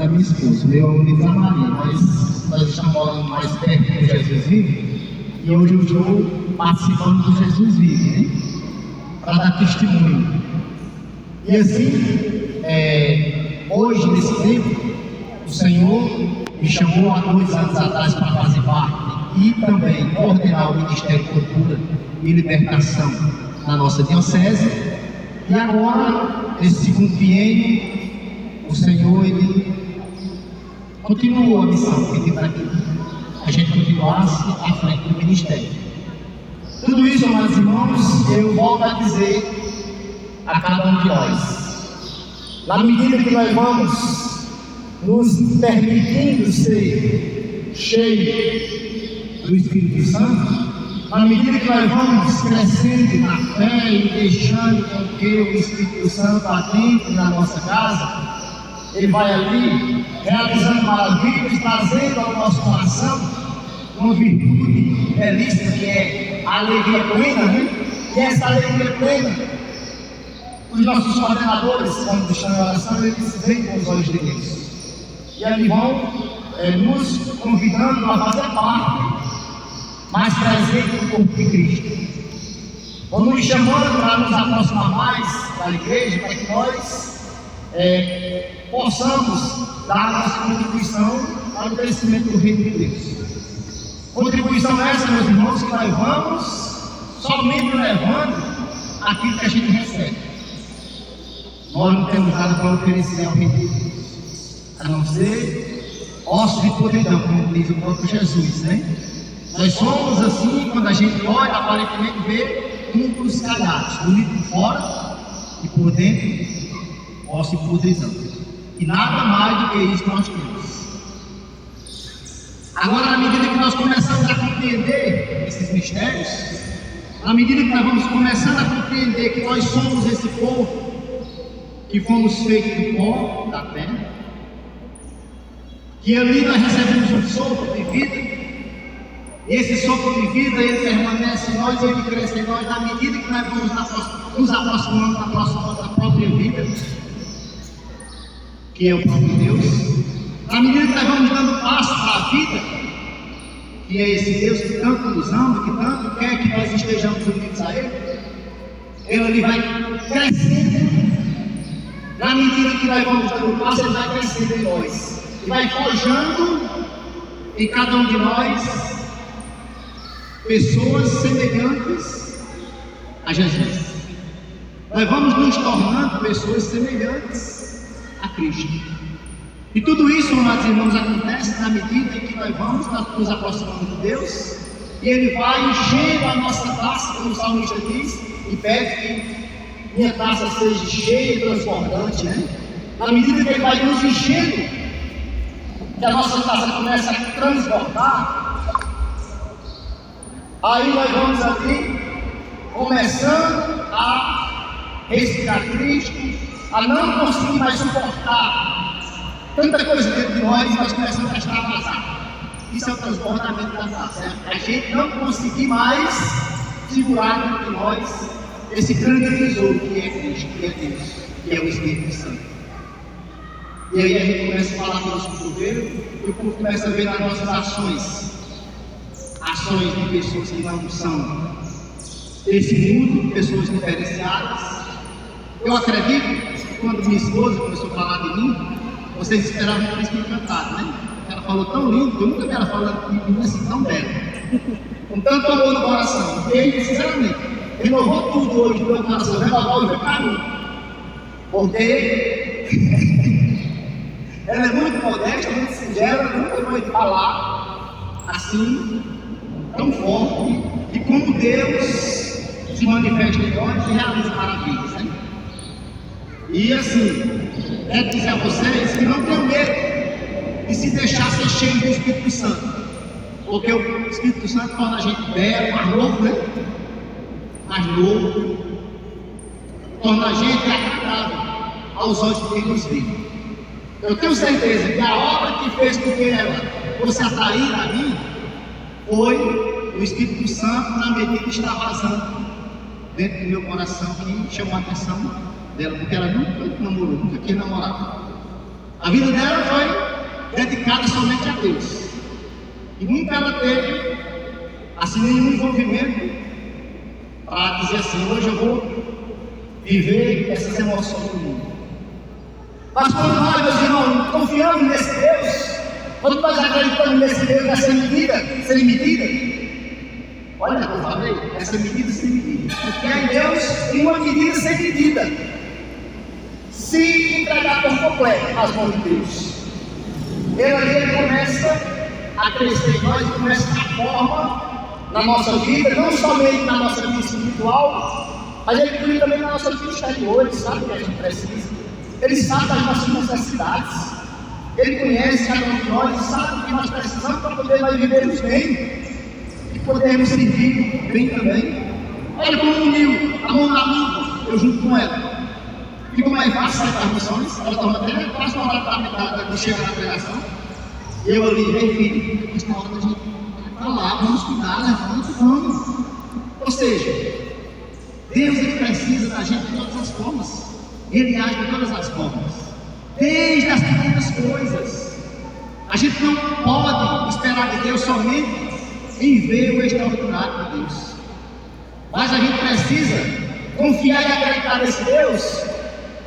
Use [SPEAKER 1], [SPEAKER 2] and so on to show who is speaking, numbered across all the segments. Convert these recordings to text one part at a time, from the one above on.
[SPEAKER 1] é minha esposa, meu amigo é Maria, mas nós estamos morando mais perto do Jesus Vive, e hoje eu estou participando do Jesus Vive, né? Para dar testemunho. E assim, hoje, nesse tempo, o Senhor me chamou há 2 anos atrás para fazer parte e também coordenar o Ministério de Cultura e Libertação na nossa diocese. E agora, nesse segundo biênio, o Senhor, Ele continuou a missão, pedindo para que a gente continuasse à frente do ministério. Tudo isso, amados irmãos, eu volto a dizer a cada um de nós. Na medida que nós vamos nos permitindo ser cheios do Espírito Santo, na medida que nós vamos crescendo na fé e deixando com que o Espírito Santo adentre na nossa casa, ele vai ali realizando maravilhas, trazendo ao nosso coração uma virtude belíssima que é a alegria plena, né? E essa alegria plena, os nossos coordenadores, quando estão em oração, eles veem com os olhos de Deus. E ali vão nos convidando a fazer parte mais presente do corpo de Cristo. Vão nos chamando para nos aproximar mais da igreja, para que nós possamos dar a nossa contribuição para o crescimento do reino de Deus. Contribuição essa, meus irmãos, que nós vamos somente levando aquilo que a gente recebe. Nós não temos nada para oferecer ao reino de Deus, a não ser ossos de podridão, como diz o próprio Jesus, né? Nós somos assim, quando a gente olha, aparentemente vê uns calhados, bonito por fora e por dentro, osso e podridão. E nada mais do que isso nós temos. Agora, na medida que nós começamos a compreender esses mistérios, na medida que nós vamos começando a compreender que nós somos esse povo, que fomos feitos do pó da terra, que ali nós recebemos um sopro de vida, e esse sopro de vida, ele permanece em nós e ele cresce em nós na medida que nós vamos nos aproximando da própria vida, que é o próprio Deus. Na medida que nós vamos dando passo para a vida, que é esse Deus que tanto nos ama, que tanto quer que nós estejamos unidos a Ele vai crescendo. Na medida que nós vamos dando passo, Ele vai crescendo em nós, e vai forjando em cada um de nós pessoas semelhantes a Jesus. Nós vamos nos tornando pessoas semelhantes a Cristo. E tudo isso, amados irmãos, acontece na medida em que nós vamos nos aproximando de Deus, e Ele vai enchendo a nossa taça, como o salmista diz, e pede que minha taça seja cheia e transbordante, né? Na medida que Ele vai nos enchendo, que a nossa taça começa a transbordar, aí nós vamos ali começando a respirar Cristo, a não conseguir mais suportar tanta coisa dentro de nós começamos a extravasar. Isso é o transbordamento da taça. A gente não conseguir mais segurar dentro de nós esse grande tesouro que é Cristo, que é Deus, que é o Espírito Santo. E aí a gente começa a falar com o nosso cotovelo, e o povo começa a ver nas nossas ações de pessoas que não são desse mundo, pessoas diferenciadas. Eu acredito que quando minha esposa começou a falar de mim, vocês esperavam por isso me cantar, né? Ela falou tão lindo, eu nunca vi ela falando de mim assim tão bela, com tanto amor no coração. E ele, sinceramente, renovou tudo hoje no meu coração, renovou o meu caminho, porque ela é muito modesta, muito singela, nunca vai falar assim, tão forte, e como Deus se manifesta em nós e realiza maravilhas, né? E assim, quero dizer a vocês que não tenham medo de se deixar ser cheio do Espírito Santo, porque o Espírito Santo torna a gente belo, mais novo, né? Mais novo, torna a gente agradável aos olhos de quem nos vê. Eu tenho certeza que a obra que fez com que ela fosse atrair a mim foi o Espírito Santo, na medida que está vazando dentro do meu coração, que chamou a atenção dela, porque ela nunca namorou, nunca quis namorar. A vida dela foi dedicada somente a Deus. E nunca ela teve assim nenhum envolvimento para dizer assim: hoje eu vou viver essas emoções do mundo. Mas quando nós, meus irmãos, confiamos nesse Deus, quando nós acreditamos nesse Deus, nessa medida sem medida, olha o que eu falei, essa medida sem medida, porque em Deus tem uma medida sem medida. Se entregar por completo nas mãos de Deus, ele começa a crescer em nós e começa a dar forma na nossa vida, não somente na nossa vida espiritual, mas ele cuida também na nossa vida exterior. Ele sabe o que a gente precisa, ele sabe das nossas necessidades, ele conhece cada um de nós e sabe o que nós precisamos para poder nós vivermos bem e podermos servir bem também. Olha como uniu a mão na luva, eu junto com ela. Ficou mais fácil sair das missões, ela estava até quase uma hora para metade de chegar na pregação. Eu ali, bem filho, mas na hora da gente para lá, vamos cuidar, levanta, vamos. Ou seja, Deus ele precisa da gente de todas as formas, ele age de todas as formas, desde as pequenas coisas. A gente não pode esperar de Deus somente em ver o extraordinário de Deus, mas a gente precisa confiar e acreditar nesse Deus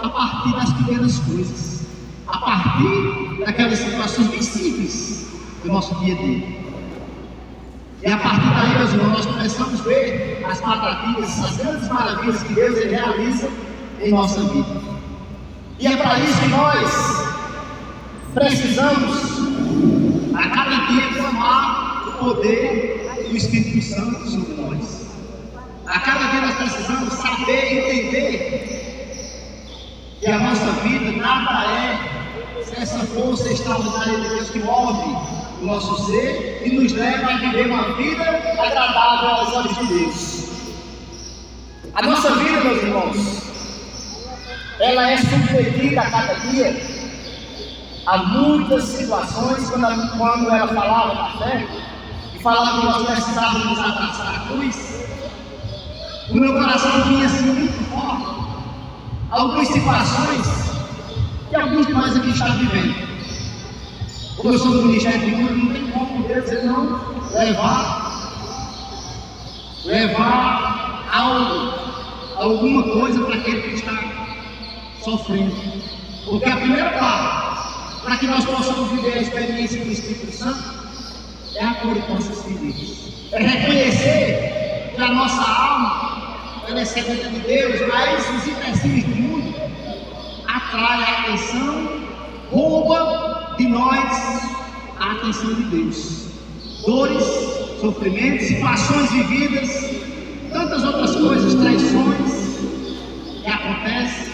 [SPEAKER 1] a partir das pequenas coisas, a partir daquelas situações bem simples do nosso dia a dia. E a partir daí, meus irmãos, nós começamos a ver as maravilhas, as grandes maravilhas que Deus ele realiza em nossa vida. E é para isso que nós precisamos a cada dia clamar o poder do Espírito Santo sobre nós. A cada dia nós precisamos saber e entender que a nossa vida nada é essa força extraordinária de Deus que move o nosso ser e nos leva a viver uma vida agradável aos olhos de Deus. A nossa vida, meus irmãos, ela é submetida a cada dia a muitas situações. Quando ela falava da fé e falava que nós precisávamos abraçar a cruz, o meu coração vinha assim muito forte algumas situações que alguns de nós aqui estão vivendo. Como eu sou do Ministério de Cura, não tem como Deus ele não levar alguma coisa para aquele que está sofrendo. Porque a primeira parte para que nós possamos viver a experiência do Espírito Santo é a cura de nossas feridas, é reconhecer que a nossa alma ela é sedenta de Deus, mas os empecilhos do mundo atraem a atenção, rouba de nós a atenção de Deus. Dores, sofrimentos, situações vividas, tantas outras coisas, traições que acontecem,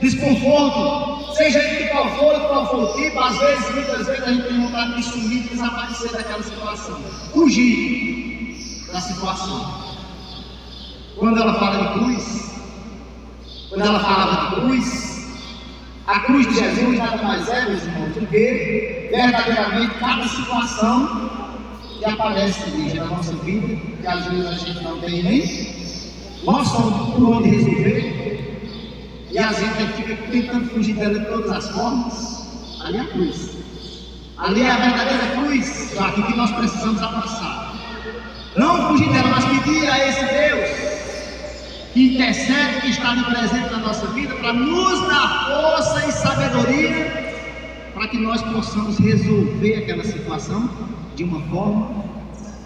[SPEAKER 1] desconforto, seja de qual for o tipo. Às vezes, muitas vezes a gente tem vontade de sumir, desaparecer daquela situação, fugir da situação. Quando ela fala de cruz, quando ela falava de cruz, a cruz de Jesus nada mais é, meus irmãos, do que verdadeiramente cada situação que aparece na nossa vida, que às vezes a gente não tem nem noção por onde resolver, e a gente fica tentando fugir dela de todas as formas. Ali é a cruz, ali é a verdadeira cruz, aqui que nós precisamos abraçar. Não fugir dela, mas pedir a esse Deus que intercede, que está ali presente na nossa vida, para nos dar força e sabedoria, para que nós possamos resolver aquela situação de uma forma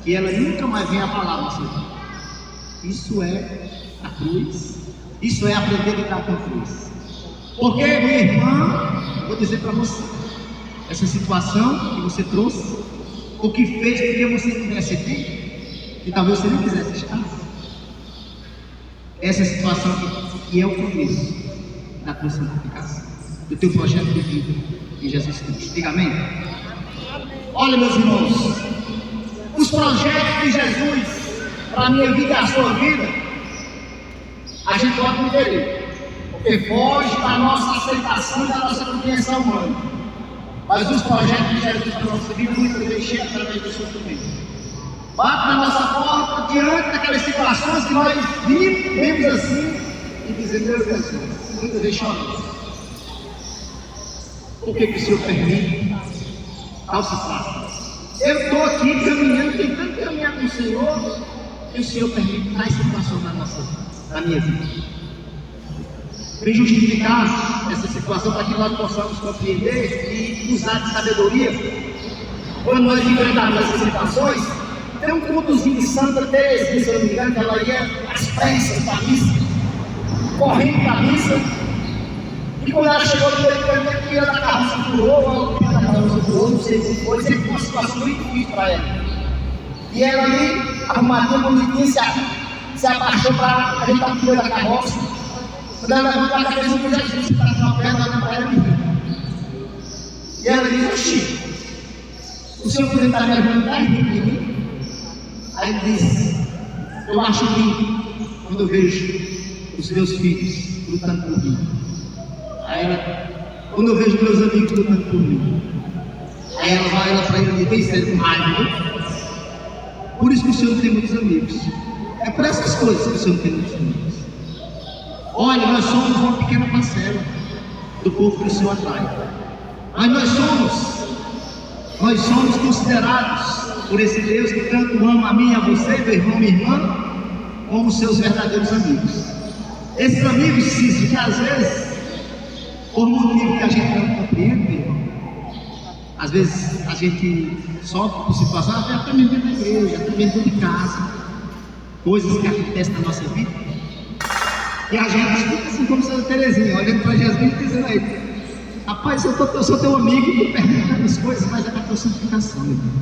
[SPEAKER 1] que ela nunca mais venha abalar a nossa vida. Isso é a cruz, isso é aprender a lidar com a cruz. Porque, minha irmã, vou dizer para você, essa situação que você trouxe, o que fez com que você tivesse aqui, que talvez você não quisesse estar, essa situação que é o começo da tua santificação, do teu projeto de vida em Jesus Cristo. Diga amém? Olha, meus irmãos, os projetos de Jesus para a minha vida e a sua vida, a gente pode entender, porque foge da nossa aceitação e da nossa compreensão humana. Mas os projetos de Jesus para a nossa vida muitas vezes chegam através do sofrimento. Bate na nossa porta diante daquelas situações que nós vivemos assim e dizemos: meu Jesus, muitas vezes choramos. Por que o Senhor permite tal situação? Eu estou aqui caminhando, tentando caminhar com o Senhor, e o Senhor permite tais situações na minha vida. Vem justificar essa situação para que nós possamos compreender e usar de sabedoria. Quando nós enfrentamos essas situações, tem um cultozinho de Santa Teresinha, se eu não me engano, que ela ia às pressas para a missa, correndo para a missa, e quando ela chegou no meio do caminho, a pia da carroça furou, não sei se foi, sempre foi uma situação muito difícil para ela. E ela ali, arrumadinha, bonitinha, se abaixou para ajeitar o pneu da carroça. Quando ela levantou a cabeça, o Jesus está com uma perna olhando para ela e ela diz: oxi, o senhor podia estar me ajudando de mim? Aí ele diz: eu acho lindo quando eu vejo os meus filhos lutando por mim. Aí ela, quando eu vejo meus amigos lutando por mim. Aí ela vai lá para ele e diz: tem com raiva. Por isso que o senhor não tem muitos amigos. É por essas coisas que o senhor não tem muitos amigos. Olha, nós somos uma pequena parcela do povo que o Senhor atrai. Mas nós somos considerados por esse Deus que tanto ama a mim e a você, meu irmão e minha irmã, como seus verdadeiros amigos. Esses amigos, que às vezes, por motivo que a gente não compreende, meu irmão, às vezes a gente sofre por situações, até mesmo dentro da igreja, até mesmo dentro de casa, coisas que acontecem na nossa vida. E a gente fica assim como Santa Teresinha, olhando para Jesus e dizendo a ele: rapaz, eu sou teu amigo, tu pergunta as coisas, mas é para a tua santificação, meu irmão.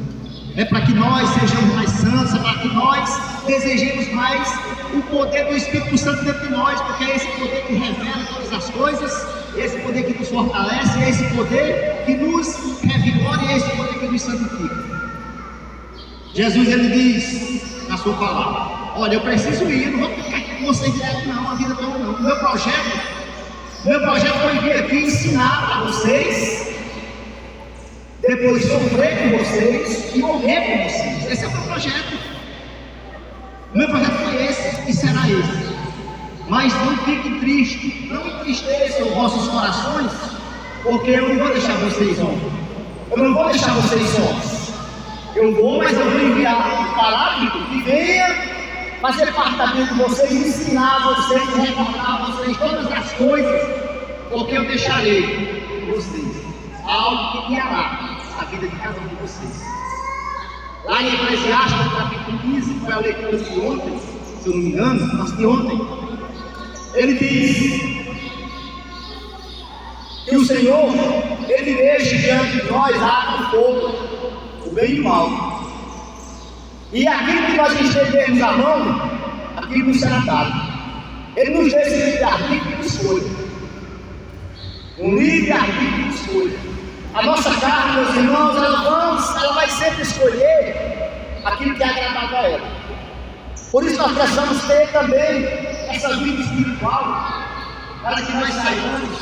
[SPEAKER 1] É para que nós sejamos mais santos, é para que nós desejemos mais o poder do Espírito Santo dentro de nós, porque é esse poder que revela todas as coisas, esse poder que nos fortalece, é esse poder que nos revigora e é esse poder que nos santifica. Jesus, ele diz na sua palavra: olha, eu preciso ir, eu não vou ficar aqui com vocês direto não, a vida toda não. O meu projeto foi vir aqui ensinar para vocês, depois sofrer com vocês e morrer com vocês. Esse é o meu projeto. O meu projeto foi esse e será esse. Mas não fiquem tristes, não entristeçam os vossos corações, porque eu não vou deixar vocês sós. Eu não vou deixar vocês sós. Eu vou, mas eu vou enviar um parágrafo que venha fazer parte da vida de vocês, ensinar vocês, recordar vocês todas as coisas, porque eu deixarei vocês algo que guiará a vida de cada um de vocês. Lá em Eclesiastes, no capítulo 15, foi a leitura de ontem, se eu não me engano, mas de ontem, ele diz que o Senhor, ele deixa diante de nós água e fogo, o bem e o mal. E aquilo que nós estendemos a mão, aquilo nos será dado. Ele nos deixa livre-arbítrio de escolha. Um livre-arbítrio de escolha. A nossa carne, meus irmãos, ela vai sempre escolher aquilo que é agradável a ela. Por isso nós precisamos ter também essa vida espiritual, para que nós saibamos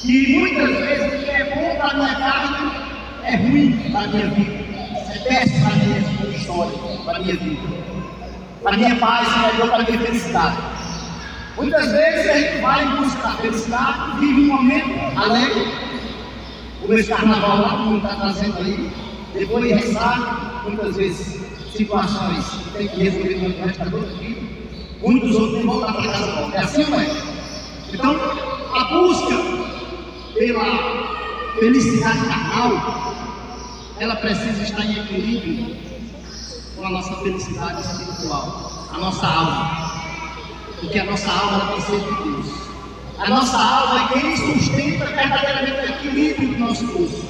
[SPEAKER 1] que muitas vezes o que é bom para a minha carne é ruim para a minha vida. É péssimo para a minha história, para a minha vida, para a minha paz, para a minha felicidade. Muitas vezes a gente vai em busca da felicidade, vive um momento alegre, como esse carnaval lá, como está trazendo aí, depois ressaca, muitas vezes situações que tem que resolver no resto da vida, muitos outros têm que voltar para casa volta. É assim, não é? Então, a busca pela felicidade carnal, ela precisa estar em equilíbrio com a nossa felicidade espiritual, a nossa alma, porque a nossa alma ela tem sede de Deus. A nossa alma é quem sustenta verdadeiramente o equilíbrio do nosso corpo.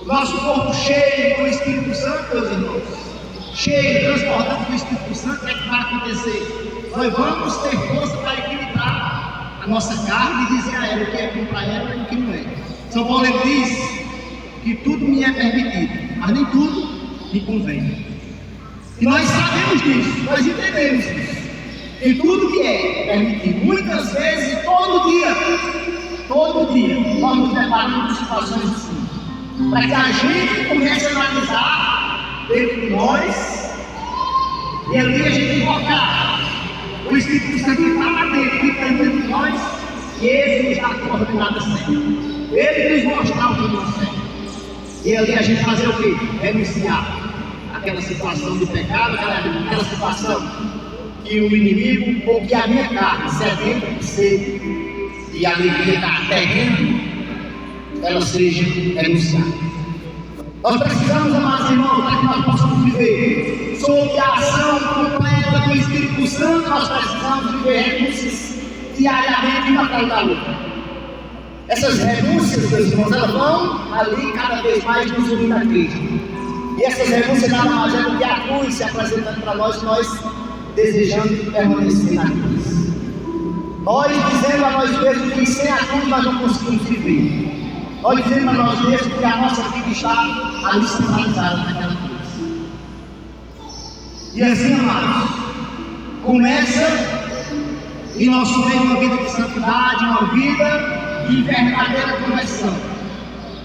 [SPEAKER 1] O nosso corpo cheio do Espírito Santo, meus irmãos, cheio, transbordando do Espírito Santo, o que é que vai acontecer? Nós vamos ter força para equilibrar a nossa carne e dizer a ela o que é bom para ela e o que não é. São Paulo diz que tudo me é permitido, mas nem tudo me convém. E nós sabemos disso, nós entendemos isso. E tudo que é permitido, muitas vezes, todo dia, nós nos deparamos com situações assim. Para que a gente comece a analisar dentro de nós, e ali a gente invocar o Espírito Santo que está lá dentro, que está dentro de nós, e ele nos dá a coordenada certa. Ele nos mostrar o caminho certo. E ali a gente fazer o quê? Renunciar àquela situação de pecado, aquela situação que o inimigo, ou que a minha carne, sedenta de sede e a alegria da terrena, ela seja renunciada. Nós precisamos, amados irmãos, para que nós possamos viver sob a ação completa do Espírito Santo. Nós precisamos viver renúncias diariamente uma atrás da outra. Essas renúncias, meus irmãos, elas vão ali cada vez mais nos unindo a Cristo. E essas renúncias nada mais é do que a cruz se apresentando para nós, nós desejando permanecer na cruz. Nós dizendo a nós mesmos que sem a cruz nós não conseguimos viver. Nós dizendo a nós mesmos que a nossa vida está ali centralizada naquela cruz. E assim, amados, começa em nosso meio uma vida de santidade, uma vida de verdadeira conversão.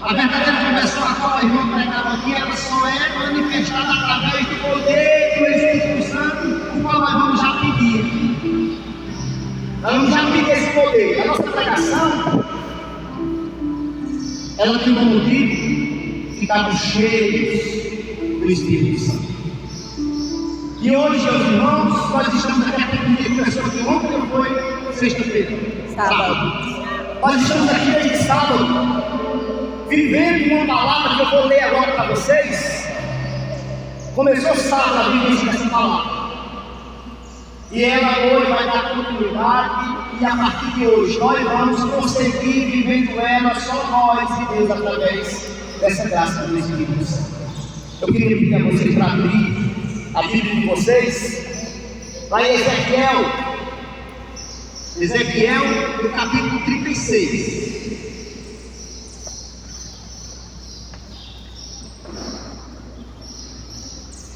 [SPEAKER 1] A verdadeira conversão, a qual a irmã pregava aqui, ela só é manifestada através do poder do Espírito Santo, o qual nós vamos já pedir. Nós vamos já pedir esse poder. A nossa pregação, ela tem como motivo ficarmos cheios do Espírito Santo. E hoje, meus irmãos, nós estamos aqui até que começou aqui ontem, ou foi sexta-feira? Sábado. Nós estamos aqui desde sábado, vivendo uma palavra que eu vou ler agora para vocês. Começou sábado a vivência dessa palavra. E ela hoje vai dar continuidade, e a partir de hoje nós vamos prosseguir vivendo ela, só nós e Deus, através dessa graça do Espírito Santo. Eu queria pedir a vocês para abrir a Bíblia de vocês, lá em Ezequiel, no capítulo 36.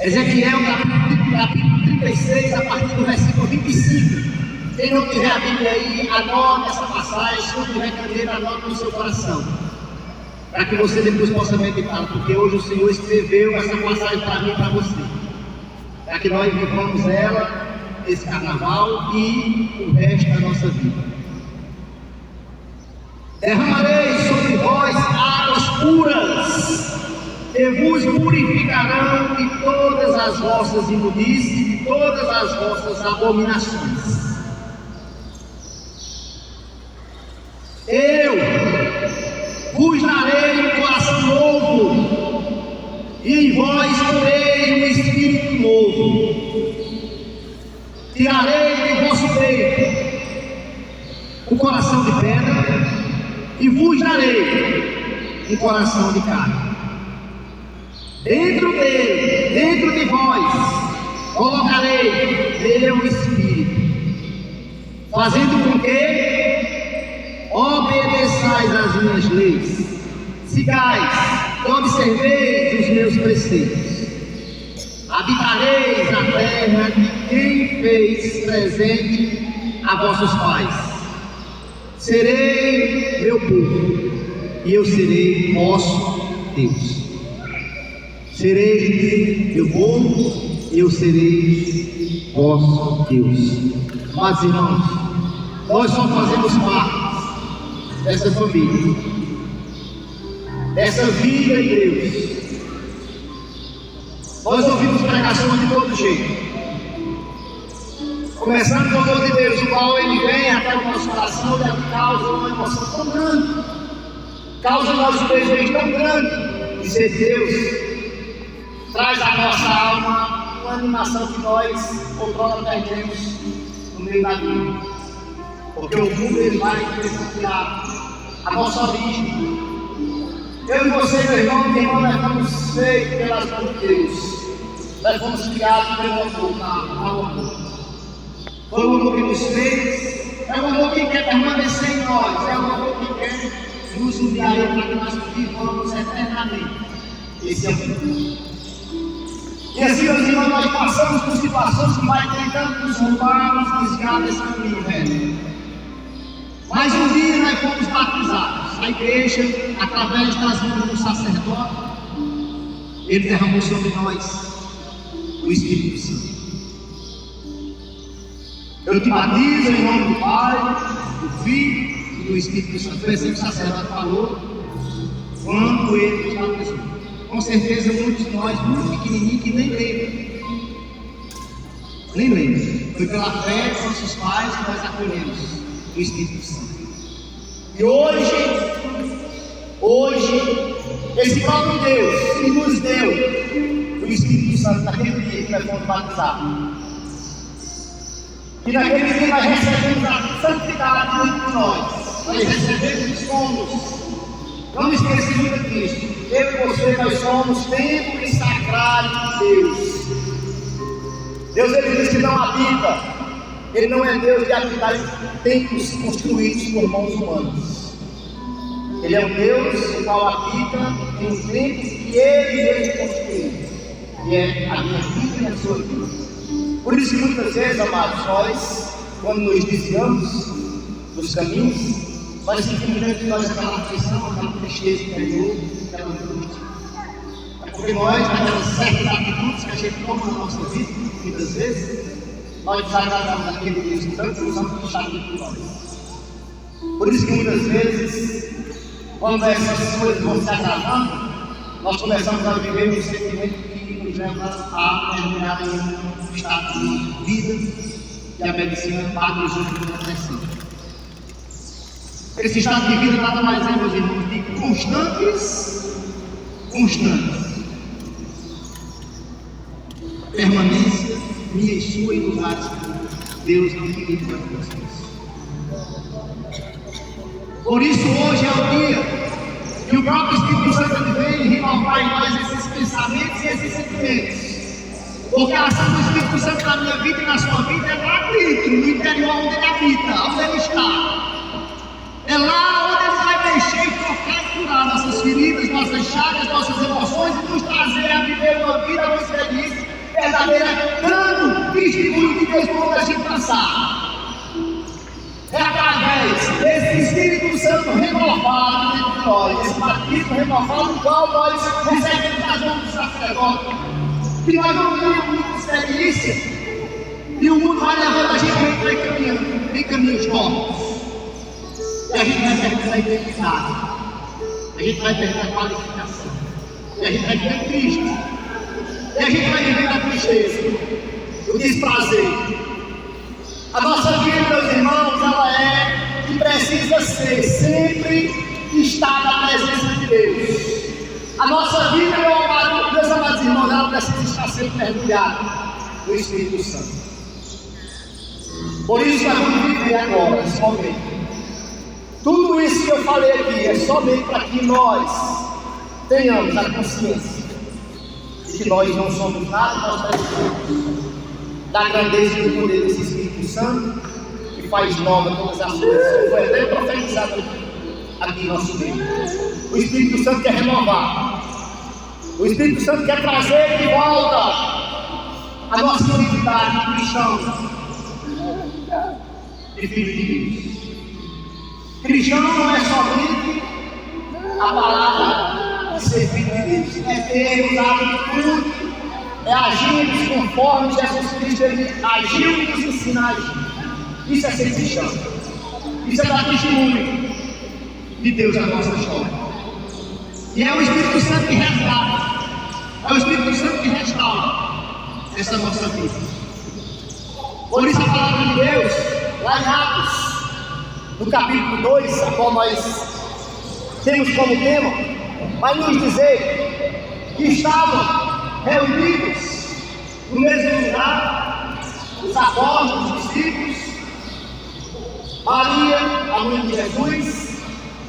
[SPEAKER 1] Ezequiel, capítulo 36, a partir do versículo 25. Quem não tiver a Bíblia aí, anote essa passagem. Se não tiver candeeira, anote no seu coração, para que você depois possa meditar, porque hoje o Senhor escreveu essa passagem para mim e para você, para que nós vivamos ela, esse carnaval e o resto da nossa vida. Derramarei sobre vós águas puras, que vos purificarão de todas as vossas imundícies e de todas as vossas abominações. Eu vos darei um coração novo, e em vós porei um espírito novo. Tirarei de vosso peito um coração de pedra, e vos darei um coração de carne. Dentro dele, dentro de vós, colocarei meu espírito, fazendo com que obedeçais às minhas leis, sigais e observeis os meus preceitos. Habitareis na terra de quem fez presente a vossos pais. Serei meu povo, e eu serei vosso Deus. Sereis meu povo, e eu serei vosso Deus. Mas, irmãos, nós só fazemos parte dessa família, dessa vida em Deus. Nós ouvimos pregação de todo jeito, começando com o amor de Deus, o qual ele vem até o nosso coração e ele causa uma emoção tão grande, causa nós um desejo tão grande de ser Deus. Traz à nossa alma uma animação que nós outrora perdemos no meio da vida, porque o mundo ele vai desafiar a nossa origem. Eu e você, meu irmão, minha irmã, nós fomos feitos pelas mãos de Deus, nós fomos criados pelo amor. Foi o amor que nos fez, é o amor que quer permanecer em nós, é o amor que quer nos unir para que nós vivamos eternamente esse amor. E assim, meus irmãos, nós passamos por situações que vai tentando nos roubar, nos desviar desse caminho, velho. Mas um dia nós fomos batizados. A igreja, através das mãos do sacerdote, ele derramou sobre nós o Espírito Santo. Eu te batizo em nome do Pai, do Filho e do do Espírito Santo. Foi assim que o sacerdote falou quando ele está presente. Com certeza muitos de nós, muito pequenininhos, que nem lembram. Foi pela fé dos nossos pais que nós acolhemos o Espírito Santo. E hoje, esse próprio Deus que nos deu o Espírito Santo naquele dia que nós fomos batizados, que naquele dia nós recebemos a santidade dentro de nós recebemos e somos. Não esqueçamos de Cristo. Eu e você, nós somos templo sacrário de Deus. Deus, ele diz que não habita. Ele não é Deus de habitar em templos construídos por mãos humanas. Ele é um Deus o qual habita em um templo que ele mesmo construiu. E é a minha vida e a sua vida. Por isso que muitas vezes, amados, nós, quando nos desviamos dos caminhos, nós sentimos dentro de nós aquela aflição, aquela tristeza interior, aquela angústia. É porque nós, naquelas certas atitudes que a gente toma na nossa vida, muitas vezes, nós desagradamos aquele Deus que tanto usamos que está dentro de nós. Por isso que muitas vezes, quando essas coisas vão se agravando, nós começamos a viver um sentimento que nos leva a mergulhar em um estado de vida que a medicina paga os outros necessitam. Esse estado de vida nada mais é, meus irmãos, de constantes. Permanência minha e sua em lugares que Deus não permite para vocês. Por isso hoje é o dia que o próprio Espírito Santo vem renovar em nós esses pensamentos e esses sentimentos. Porque a ação do Espírito Santo na minha vida e na sua vida é lá dentro, no interior onde ele habita, onde ele está. É lá onde ele vai mexer e tocar e curar nossas feridas, nossas chagas, nossas emoções e nos trazer a viver uma vida, uma experiência verdadeira, dando testemunho de Deus por onde a gente passar. É através desse Espírito Santo renovado dentro de nós, esse batismo renovado, no qual nós recebemos as mãos do sacerdote, que nós vamos ter muita experiência e o mundo vai levando a gente em caminhos tortos. E a gente vai perder a identidade, a gente vai perder a qualificação, e a gente vai viver triste, e a gente vai viver a tristeza, o desprazer. A nossa vida, meus irmãos, ela é e precisa ser sempre estar na presença de Deus. A nossa vida, meus amados irmãos, ela precisa estar sempre mergulhada no Espírito Santo. Por isso nós vamos viver agora, nesse momento. Tudo isso que eu falei aqui é somente para que nós tenhamos a consciência de que nós não somos nada, nós precisamos da grandeza e do poder desse Espírito Santo que faz nova todas as coisas, que foi até profetizado aqui em nosso meio. O Espírito Santo quer renovar, o Espírito Santo quer trazer de volta a nossa identidade de cristão, de filho de Deus. Cristão não é somente a palavra de ser filho de Deus, é ter usado de tudo, é agirmos conforme Jesus Cristo ele agiu e nos ensina a agir. Isso é ser cristão, isso é dar testemunho de Deus na nossa história. E é o Espírito Santo que resgata, é o Espírito Santo que restaura essa nossa vida. Por isso a palavra de Deus, lá em Atos, no capítulo 2, a qual nós temos como tema, vai nos dizer que estavam reunidos no mesmo lugar os apóstolos, os discípulos, Maria, a mãe de Jesus,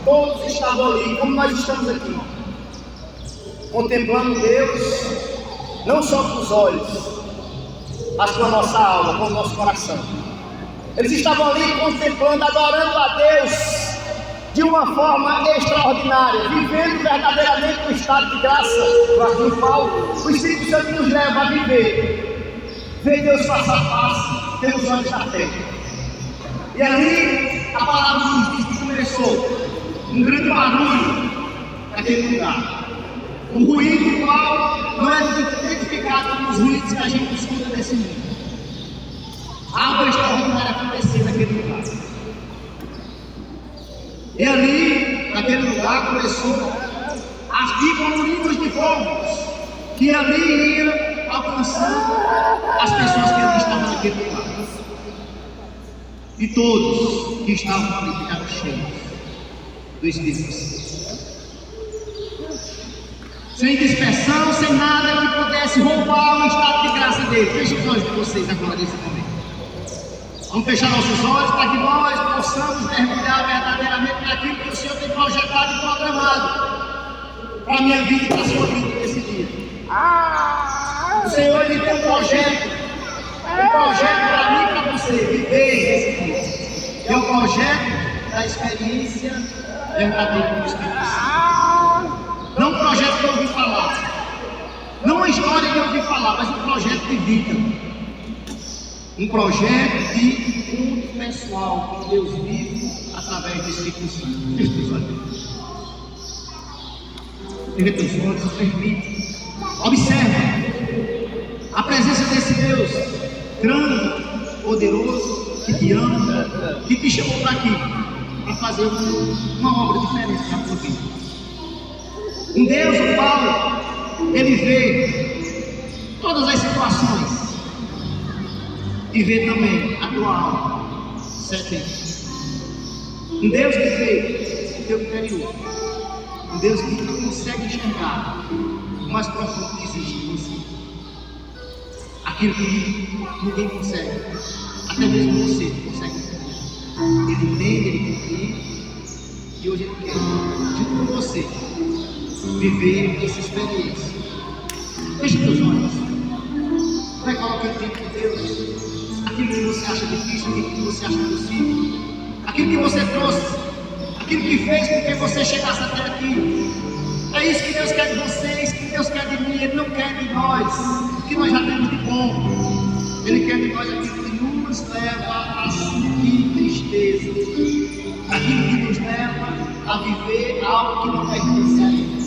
[SPEAKER 1] todos estavam ali, como nós estamos aqui, contemplando Deus, não só com os olhos, mas com a nossa alma, com o nosso coração. Eles estavam ali contemplando, adorando a Deus de uma forma extraordinária, vivendo verdadeiramente o estado de graça, no qual o Espírito Santo nos leva a viver. Ver Deus face a face, ter os olhos da fé. E ali a palavra nos diz que começou um grande barulho naquele lugar. Um ruído qual não é identificado com os ruídos que a gente escuta nesse mundo. Algo extraordinário acontecer naquele lugar. E ali, naquele lugar, começou a vir como línguas de fogo, que ali ia alcançando as pessoas que ali estavam naquele lugar. E todos que estavam ali ficaram cheios do Espírito Santo. Sem dispersão, sem nada que pudesse roubar o estado de graça dele. Feche os olhos de vocês agora nesse momento. Vamos fechar nossos olhos para que nós possamos mergulhar verdadeiramente naquilo que o Senhor tem projetado e programado para a minha vida e para a sua vida nesse dia. O Senhor, Ele tem um projeto para mim e para você viver esse dia. É o projeto da experiência verdadeira do Espírito Santo. Não um projeto que eu ouvi falar, não uma história que eu ouvi falar, mas um projeto de vida. Um projeto de encontro pessoal com Deus vivo através do Espírito Santo. Feche os olhos. Feche teus olhos, permite. Observe a presença desse Deus grande, poderoso, que te ama, que te chamou para aqui, para fazer uma obra diferente na tua vida. Um Deus, o qual Ele vê todas as situações e vê também a tua alma sedenta. Um Deus que vê o teu interior. Um Deus que não consegue enxergar o mais profundo que existe em você. Aquilo que ninguém consegue, até mesmo você não consegue entender. Ele entende, ele compreende, e hoje Ele quer, junto com você, viver essa experiência. Feche teus olhos. Vai colocar o tempo de Deus. Aquilo que você acha difícil, aquilo que você acha possível, aquilo que você trouxe, aquilo que fez com que você chegasse até aqui. É isso que Deus quer de vocês, que Deus quer de mim. Ele não quer de nós o que nós já temos de bom. Ele quer de nós aquilo que nos leva a sentir tristeza, aquilo que nos leva a viver algo que não pertence a Ele.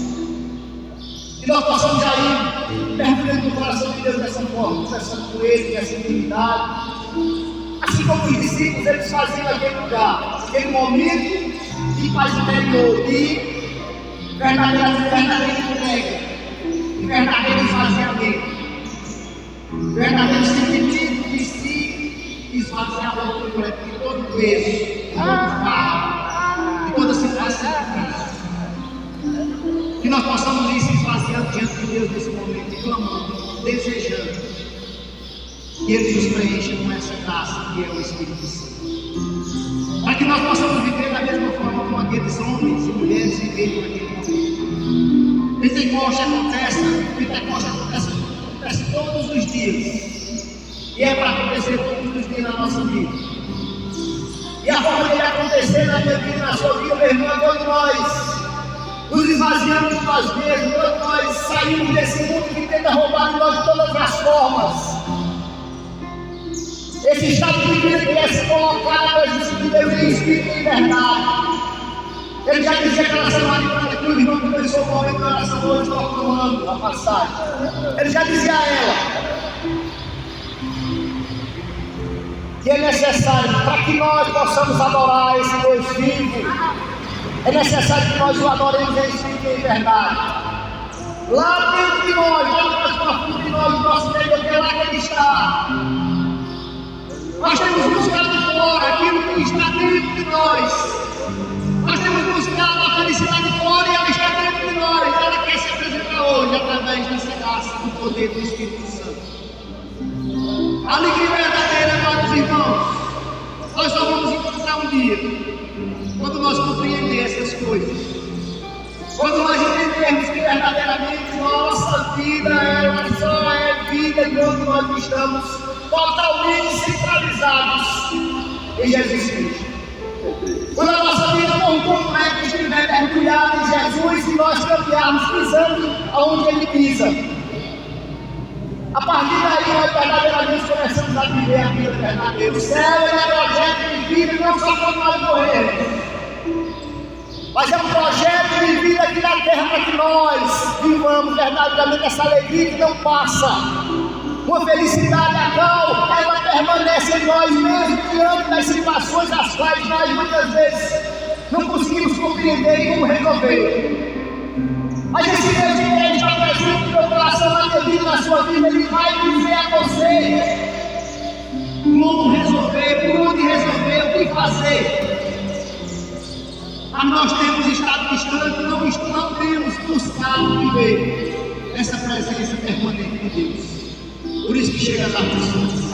[SPEAKER 1] Que nós possamos aí mergulhando no coração de Deus dessa forma, conversando com Ele, nessa intimidade. Assim como os discípulos, eles faziam naquele lugar, naquele momento de paz interior, de verdadeiro entrega, de verdadeiro esvaziamento, verdadeiro sentimento de si esvaziamento de todo o peso, de todo o fardo, de toda a situação difícil. Que nós possamos ir se esvaziando diante de Deus nesse momento e clamando, desejando que Ele nos preencha com essa graça que é o Espírito Santo. Para que nós possamos viver da mesma forma como aqueles homens e mulheres viveram naquele momento. Pentecoste acontece todos os dias. E é para acontecer todos os dias na nossa vida. E a forma de ele acontecer na minha vida, na sua vida, meu irmão, quando nós nos esvaziamos de nós mesmos, quando nós saímos desse mundo que tenta roubar de nós de todas as formas. Esse estado de vida que é se colocar na presença de Deus em espírito e verdade. Ele já dizia aquela samaritana que o irmão começou a morrer na oração hoje, proclamando a passagem. Ele já dizia a ela que é necessário para que nós possamos adorar esse Deus vivo. É necessário que nós o adoremos em espírito e em verdade. Lá dentro de nós, lá no mais profundo de nós, o nosso Deus, é lá que Ele está. Nós temos buscado fora aquilo que está dentro de nós. Nós temos buscado a felicidade fora e ela está dentro de nós. Ela quer se apresentar hoje através dessa graça do poder do Espírito Santo. A alegria verdadeira, amados irmãos, nós só vamos encontrar um dia quando nós compreendemos essas coisas. Quando nós entendemos que verdadeiramente nossa vida ela só é vida quando nós estamos totalmente centralizados em Jesus Cristo. Quando a nossa vida por completo estiver mergulhada em Jesus e nós caminharmos pisando aonde Ele pisa. A partir daí nós verdadeiramente começamos a viver a vida verdadeira. O céu é um projeto de vida não só quando nós morrermos, mas é um projeto de vida aqui na terra para que nós vivamos verdadeiramente essa alegria que não passa. Uma felicidade a qual ela permanece em nós mesmo diante das situações as quais nós muitas vezes não conseguimos compreender como resolver. Mas esse Deus que quer estar presente no meu coração, na minha vida, na sua vida, Ele vai dizer a você como resolver, por onde resolver, o que fazer. Mas nós temos estado distante, não temos buscado viver essa presença permanente de Deus. Por isso que chega as aflições.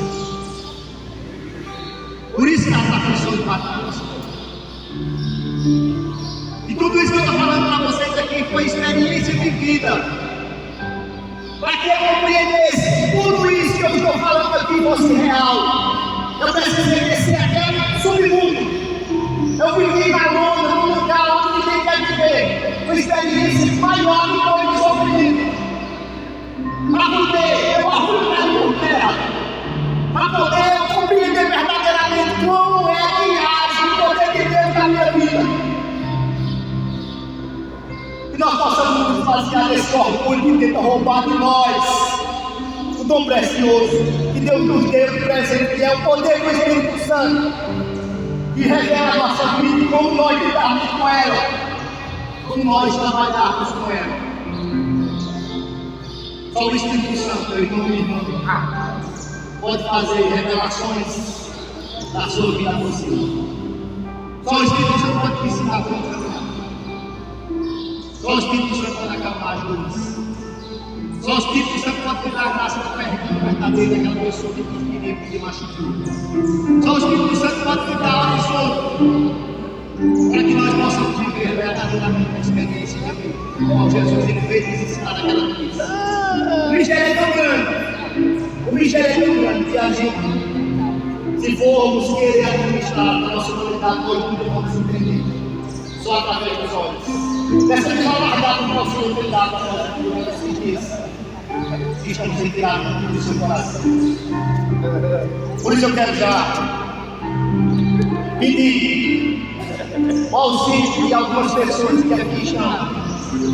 [SPEAKER 1] Por isso que as aflições batem nas portas. E tudo isso que eu estou falando para vocês aqui foi experiência de vida. Para que eu compreendesse tudo isso que eu estou falando aqui fosse real, eu precisei descer aquele submundo. Eu vivi na lona, num lugar onde ninguém quer viver. Uma experiência maior do que o sofrimento. Para poder eu arrumar por terra. Para poder eu compreender verdadeiramente como é que age o poder de Deus na minha vida. E nós possamos nos esvaziar desse orgulho que tenta roubar de nós o dom precioso que Deus nos deu de presente, que é o poder do Espírito Santo, que revela a nossa vida e como nós lidarmos com ela, como nós trabalharmos com ela. Só o Espírito Santo, meu irmão e irmã, pode fazer revelações da sua vida a você. Só o Espírito Santo pode te ensinar como caminhar. Só o Espírito Santo pode acalmar as dores. Só o Espírito Santo pode te dar a graça da pergunta verdadeira daquela pessoa que te machucou. Só o Espírito Santo pode te dar a visão para que nós possamos viver verdadeiramente a experiência de Deus. Como Jesus ele fez nos ensinar naquela vez. O mistério é tão grande. O mistério é tão grande que a gente, se formos querer administrar a nossa humanidade, nós nunca vamos entender. Só através dos olhos. Dessa mesma guardada do nosso Senhor tem dado para nós esses dias. Que estamos retirados do seu coração. Por isso eu quero já pedir o auxílio de algumas pessoas que aqui estão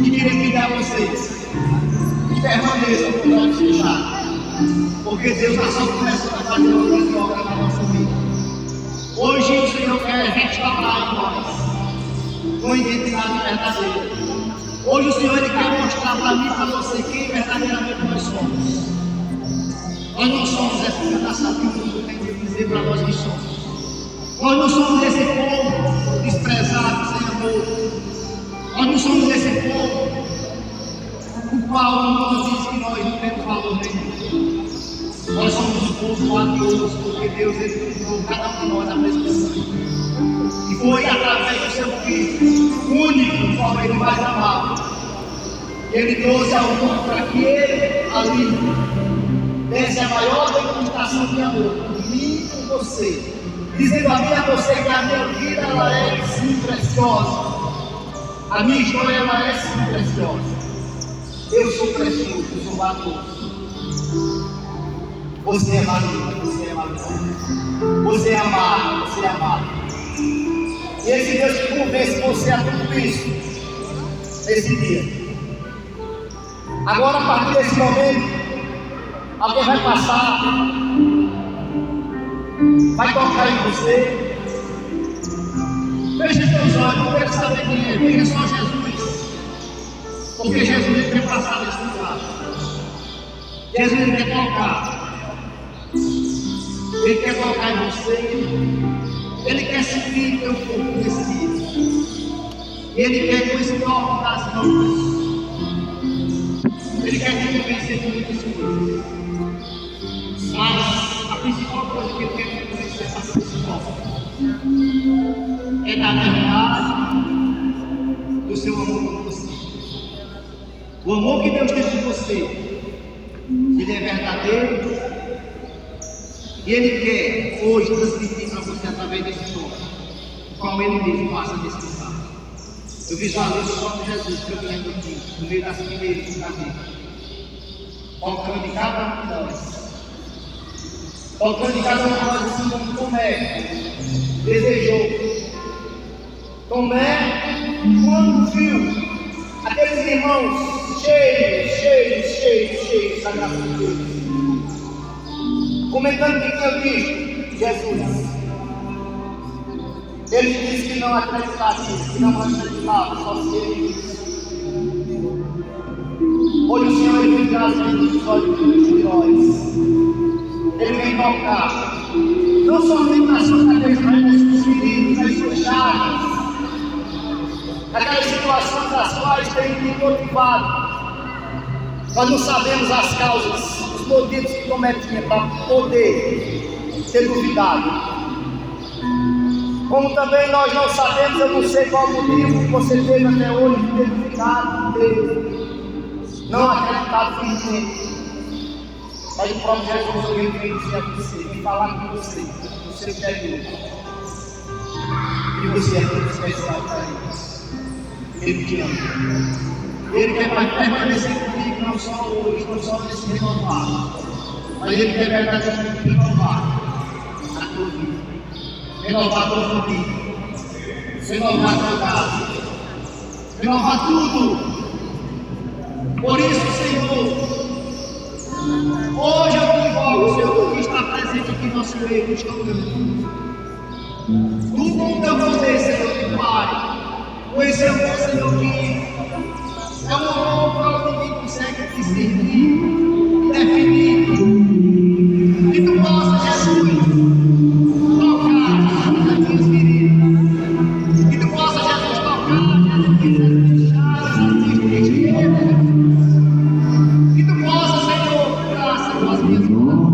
[SPEAKER 1] e queria pedir a vocês que permaneçam com os olhos fechados, porque Deus está só começando a fazer uma grande obra na nossa vida. Hoje o Senhor quer restaurar em nós uma identidade verdadeira. Hoje o Senhor ele quer mostrar para mim e para você quem verdadeiramente nós somos. Nós não somos essa nação que o mundo tem que dizer para nós que somos. Nós não somos esse povo desprezado, sem amor. Nós não somos esse povo o qual o mundo diz que nós não temos valor nenhum. Nós somos um povo valioso, porque Deus ele criou cada um de nós a mesma sangue. E foi através do seu Filho, único, qual ele mais amava. E ele trouxe ao mundo para que ele, ali, desse a maior demonstração de amor por mim e por você. Dizendo a mim e a você que a minha vida ela é sim preciosa. A minha história ela é sim preciosa. Eu sou precioso, eu sou valioso. Você é valioso, você é valioso. Você é amado, você é amado. E esse Deus que convence você a tudo isso, nesse dia. Agora, a partir desse momento, alguém vai passar, vai tocar em você. Feche seus olhos, não quero saber quem é, veja só Jesus. Porque Jesus ele quer passar nesse lugar. Jesus ele quer tocar. Ele quer tocar em você. Ele quer sentir teu corpo nesse dia. Ele quer com esse toque das mãos. Ele quer te convencer de muitas coisas. Mas a principal coisa que ele quer te convencer é essa principal. É da verdade do seu amor por você. O amor que Deus tem por você, ele é verdadeiro. E ele quer hoje transmitir para você através desse toque, o qual ele mesmo passa nesse lugar. Eu visualizo o próprio Jesus caminhando aqui, no meio das primeiras do caminho, tocando em cada um de nós, tocando em cada um de nós, assim como Tomé desejou. Tomé, quando viu aqueles irmãos cheios da graça de Deus, comentando que tinha visto Jesus, Ele disse que não acreditaria, que não acreditava, só se ele disse. Hoje o Senhor ele vem trazendo os olhos de nós. Ele vem tocar, não somente na sua cabeça, mas nas suas feridas, nas suas chagas, aquelas situações das quais tem me motivado. Nós não sabemos as causas, os motivos que cometia para poder ter duvidado. Como também nós não sabemos, eu não sei qual o motivo que você teve até hoje de ter duvidado de Deus, não acreditado firmemente. Mas o próprio Jesus veio dizer a você, vem falar com você, no seu interior. E você é muito especial para Ele. Ele te ama. Ele quer permanecer comigo não só hoje, não só nesse renovar, mas Ele quer verdadeiramente renovar a tua vida, renovar a tua família, renovar a tua casa, renovar tudo. Por isso, Senhor, hoje eu invoco o Senhor que está presente aqui no nosso meio, neste momento. Tu com o teu poder, Senhor, Pai, com esse amor, Senhor, que é um amor para o que consegue te servir, definir. Que tu possa, Jesus, tocar nas minhas feridas. Que tu possa, Jesus, tocar, Jesus, nas minhas tristezas. Que tu possa, Senhor, curar, Senhor, as minhas mãos.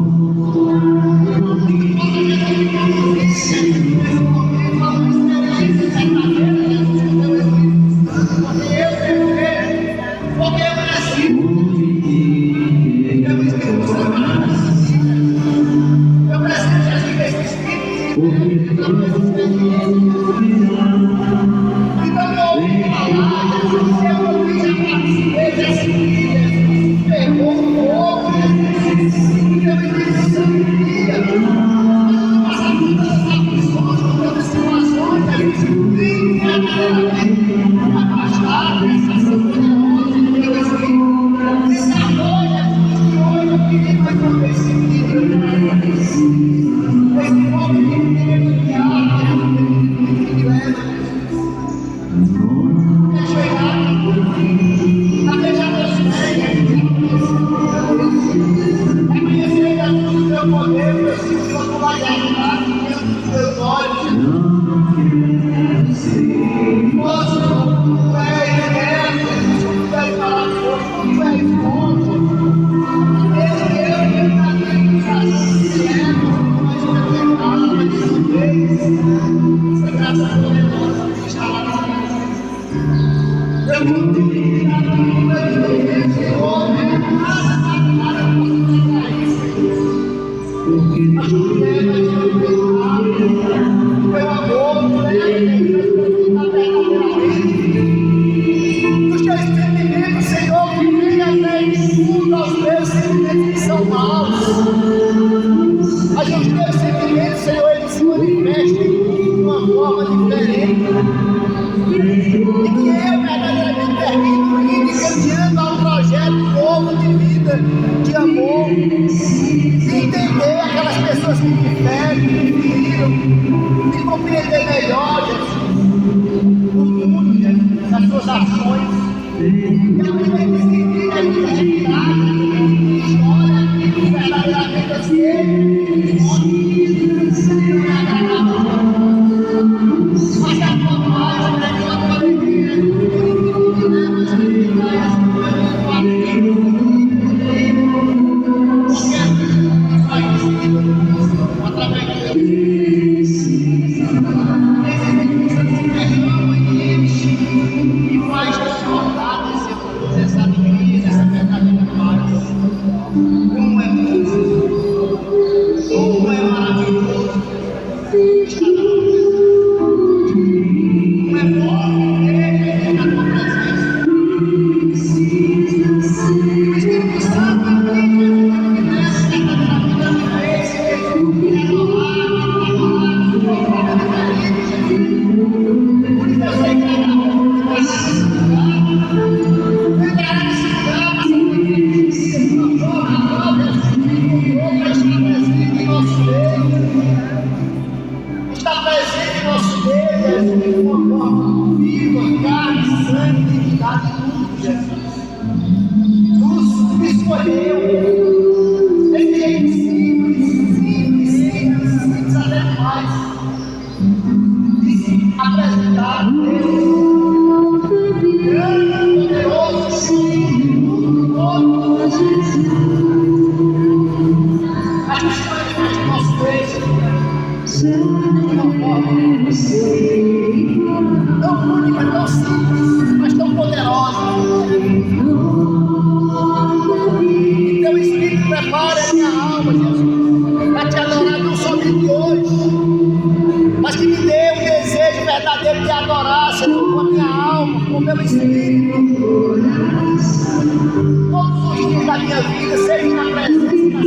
[SPEAKER 1] Que tu possa, Jesus, nesse momento, a tua experiência verdadeira, Jesus, com teu Espírito Santo. Porque eu tenho feito, porque eu mereci. Teu Espírito Santo merece. Eu preciso, Jesus, desse Espírito Santo. Então, eu ouvi falar, Jesus, eu ouvi já participei desse dia. Pegou o povo, Jesus. Teu Espírito Santo guia. Passar por todas as aflições, por todas as situações, Jesus. Vem verdadeiramente afastar dessa ação poderosa de Teu Espírito. Esse amor, Jesus, que hoje eu queria mais uma vez sentir. Esse nome que me tem enviado, que me leva. Quer chegar a beijar meus pés, é conhecer Jesus o teu poder, meu Senhor, tu vai guardar diante dos teus olhos. Ó Senhor, tu és eterno, tu és maravilhoso, tu és bom. Esse Deus que está aqui, mas uma vez, essa graça poderosa que está lá na minha vida. Eu vou te pedir a tua Senhor, nada possa negar isso. A tua leva de o teu amor, os teus sentimentos, Senhor, que vêm até insulto aos meus sentimentos que são maus. Mas os teus sentimentos, Senhor, eles se manifestam em mim de uma forma diferente. E que eu verdadeiramente termino indo caminhando a um projeto novo de vida, de amor, de entender aquelas pessoas que me ferem, que me feriram, de compreender melhor, Jesus, o mundo, Jesus, as suas ações. Eu me sentir a minha realidade, a minha história, e verdadeiramente eu sei. Mas a tua paz, a tua alegria, tudo que leva as dificuldades, o amigo, porque a vida vai conseguir através de Deus. minha vida, seja na presença e na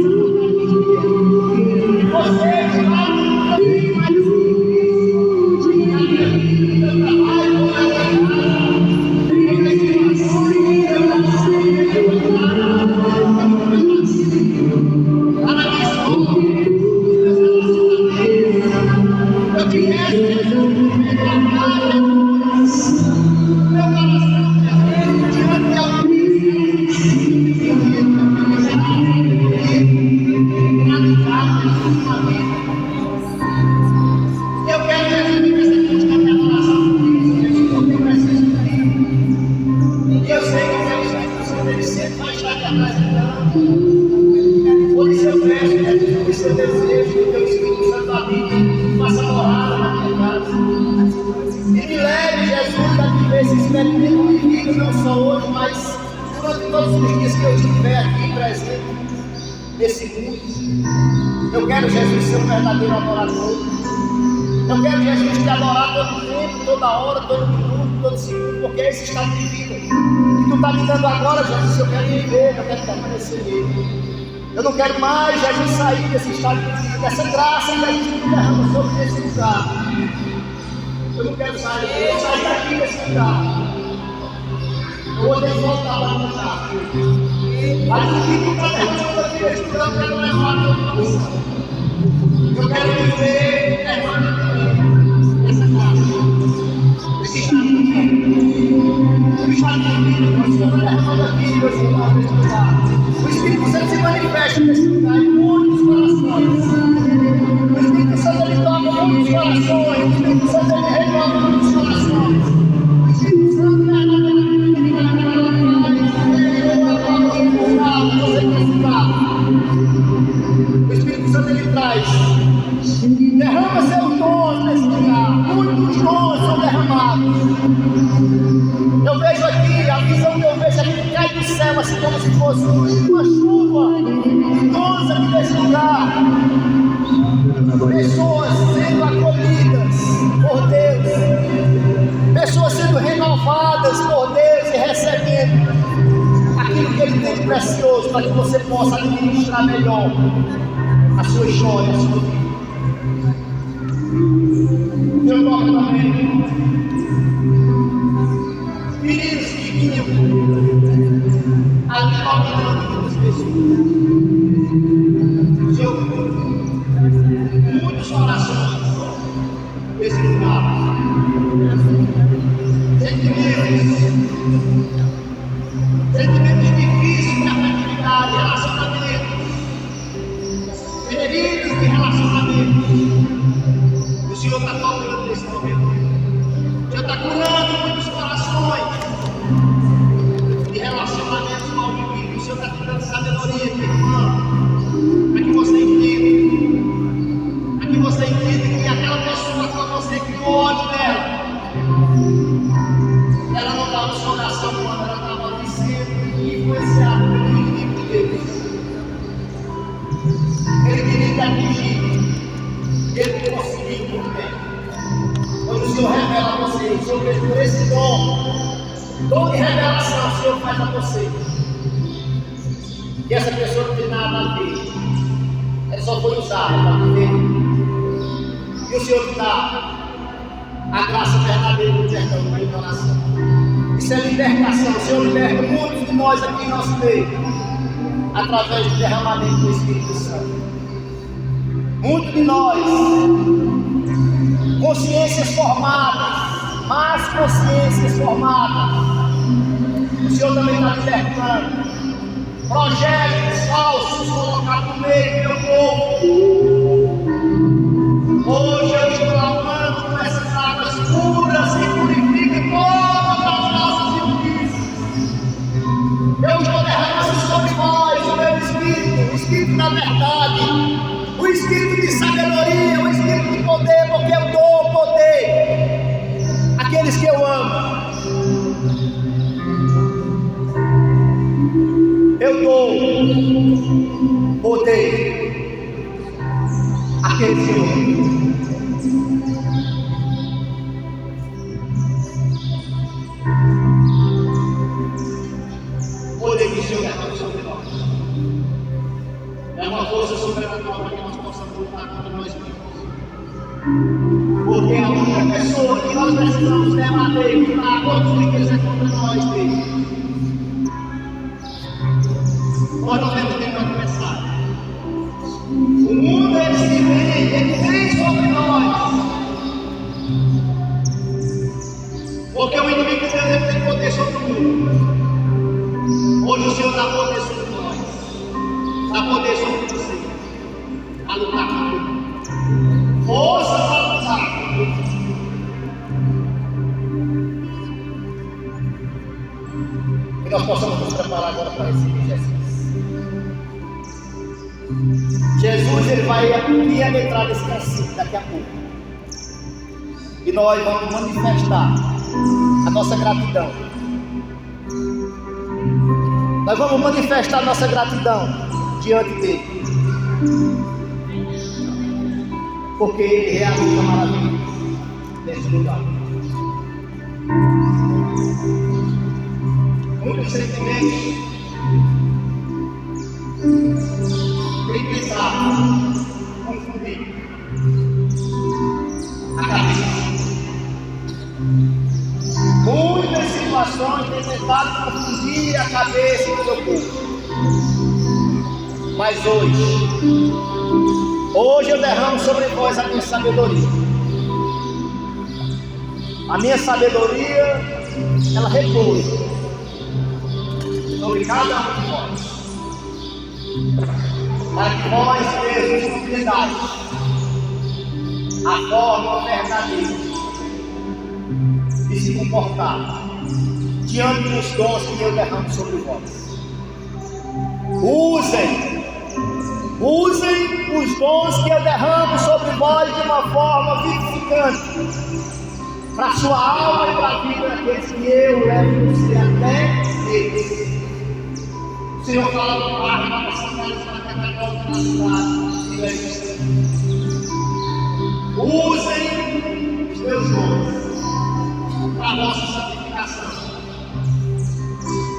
[SPEAKER 1] você vai me mais nesse mundo. Eu quero Jesus ser um verdadeiro adorador. Eu quero Jesus te adorar todo tempo, toda hora, todo minuto, todo segundo, porque é esse estado de vida que tu está me dando agora, Jesus. Eu quero viver, eu quero permanecer nele. Eu não quero mais, Jesus, sair desse estado de vida, dessa graça que a gente derrama sobre esse lugar. Eu não quero sair, eu quero sair daqui desse lugar. Eu vou ter que voltar para o lugar. Mas o que está derramando aqui nesse lugar, eu quero levar a todo mundo. Eu quero viver essa graça, esse estado de vida. O estado de vida que o Senhor está derramando aqui nesse lugar. O Espírito Santo se manifesta nesse lugar em muitos corações. O Espírito Santo ele toca muitos corações. O Espírito Santo ele renova muitos corações. O Espírito Santo o Espírito Santo ele traz, derrama seus dons nesse lugar. Muitos dons são derramados. Eu vejo aqui, a visão que eu vejo aqui que cai do céu, assim como se fosse uma chuva de dons aqui nesse lugar. Pessoas sendo acolhidas por Deus, pessoas sendo renovadas por Deus e recebendo aquilo que Ele tem de precioso para que você possa administrar melhor a sua história, a sua vida. Meu nome também. Meninos que vinham ali dominando muitas pessoas. Senhor, muitos corações nesse lugar. Sentimentos difíceis de afetividade, relacionamentos, feridos de relacionamentos. O Senhor está tocando nesse momento. O Senhor está curando muitos corações de relacionamentos mal vividos. O Senhor está te dando sabedoria, minha irmã, para que você entenda. Para que você entenda que aquela pessoa que você criou ódio dela, ela não estava no seu coração quando ela estava dizendo e influenciada pelo inimigo de Deus. Ele queria te atingir. Ele não conseguiu muito bem. Quando o Senhor revela a você, o Senhor fez por esse dom de revelação, o Senhor faz a você. E essa pessoa não tem nada a ver. Ela só foi usada para viver. E o Senhor te dá a graça verdadeira do perdão no meu coração. Isso é libertação. O Senhor liberta muitos de nós aqui em nosso meio, através do derramamento do Espírito Santo. Muitos de nós, consciências formadas, más consciências formadas, o Senhor também está libertando. Projetos falsos colocados no meio do meu povo. Hoje eu estou clamando com essas águas puras que purificam todas as nossas injustiças. Eu estou derramando sobre nós o meu Espírito, o Espírito da verdade, o Espírito de sabedoria, o Espírito de poder, porque eu dou poder àqueles que eu amo. Eu dou poder àqueles que eu amo. Poder de Senhor derrame sobre nós. É uma força sobrenatural para que nós possamos lutar contra nós mesmos. Porque a única pessoa que nós precisamos debater e lutar contra os riquezas é contra nós mesmos. Nós não temos nenhum adversário. O mundo ele vem sobre nós. Porque o inimigo de Deus ele tem poder sobre o mundo. Hoje o Senhor dá poder sobre nós. Dá poder sobre você. A lutar contra o mundo. Força para lutar contra o mundo. Que nós possamos nos preparar agora para receber Jesus. Jesus ele vai adentrar nesse cacique daqui a pouco. E nós vamos manifestar a nossa gratidão. Nós vamos manifestar a nossa gratidão diante dele. Porque ele realiza maravilhas nesse lugar. Muitos sentimentos têm tentado confundir a cabeça. Muitas situações têm tentado confundir a cabeça do seu povo. Mas hoje eu derramo sobre vós a minha sabedoria. A minha sabedoria, ela repousa sobre cada um de nós. Para que vós mesmos compreendais a forma verdadeira de se comportar diante dos dons que eu derramo sobre vós. Usem os dons que eu derramo sobre vós de uma forma vivificante para a sua alma e para a vida daqueles que eu levo você até eles. O Senhor fala no mar, na cidade, na cidade. Usem os meus dons para a nossa santificação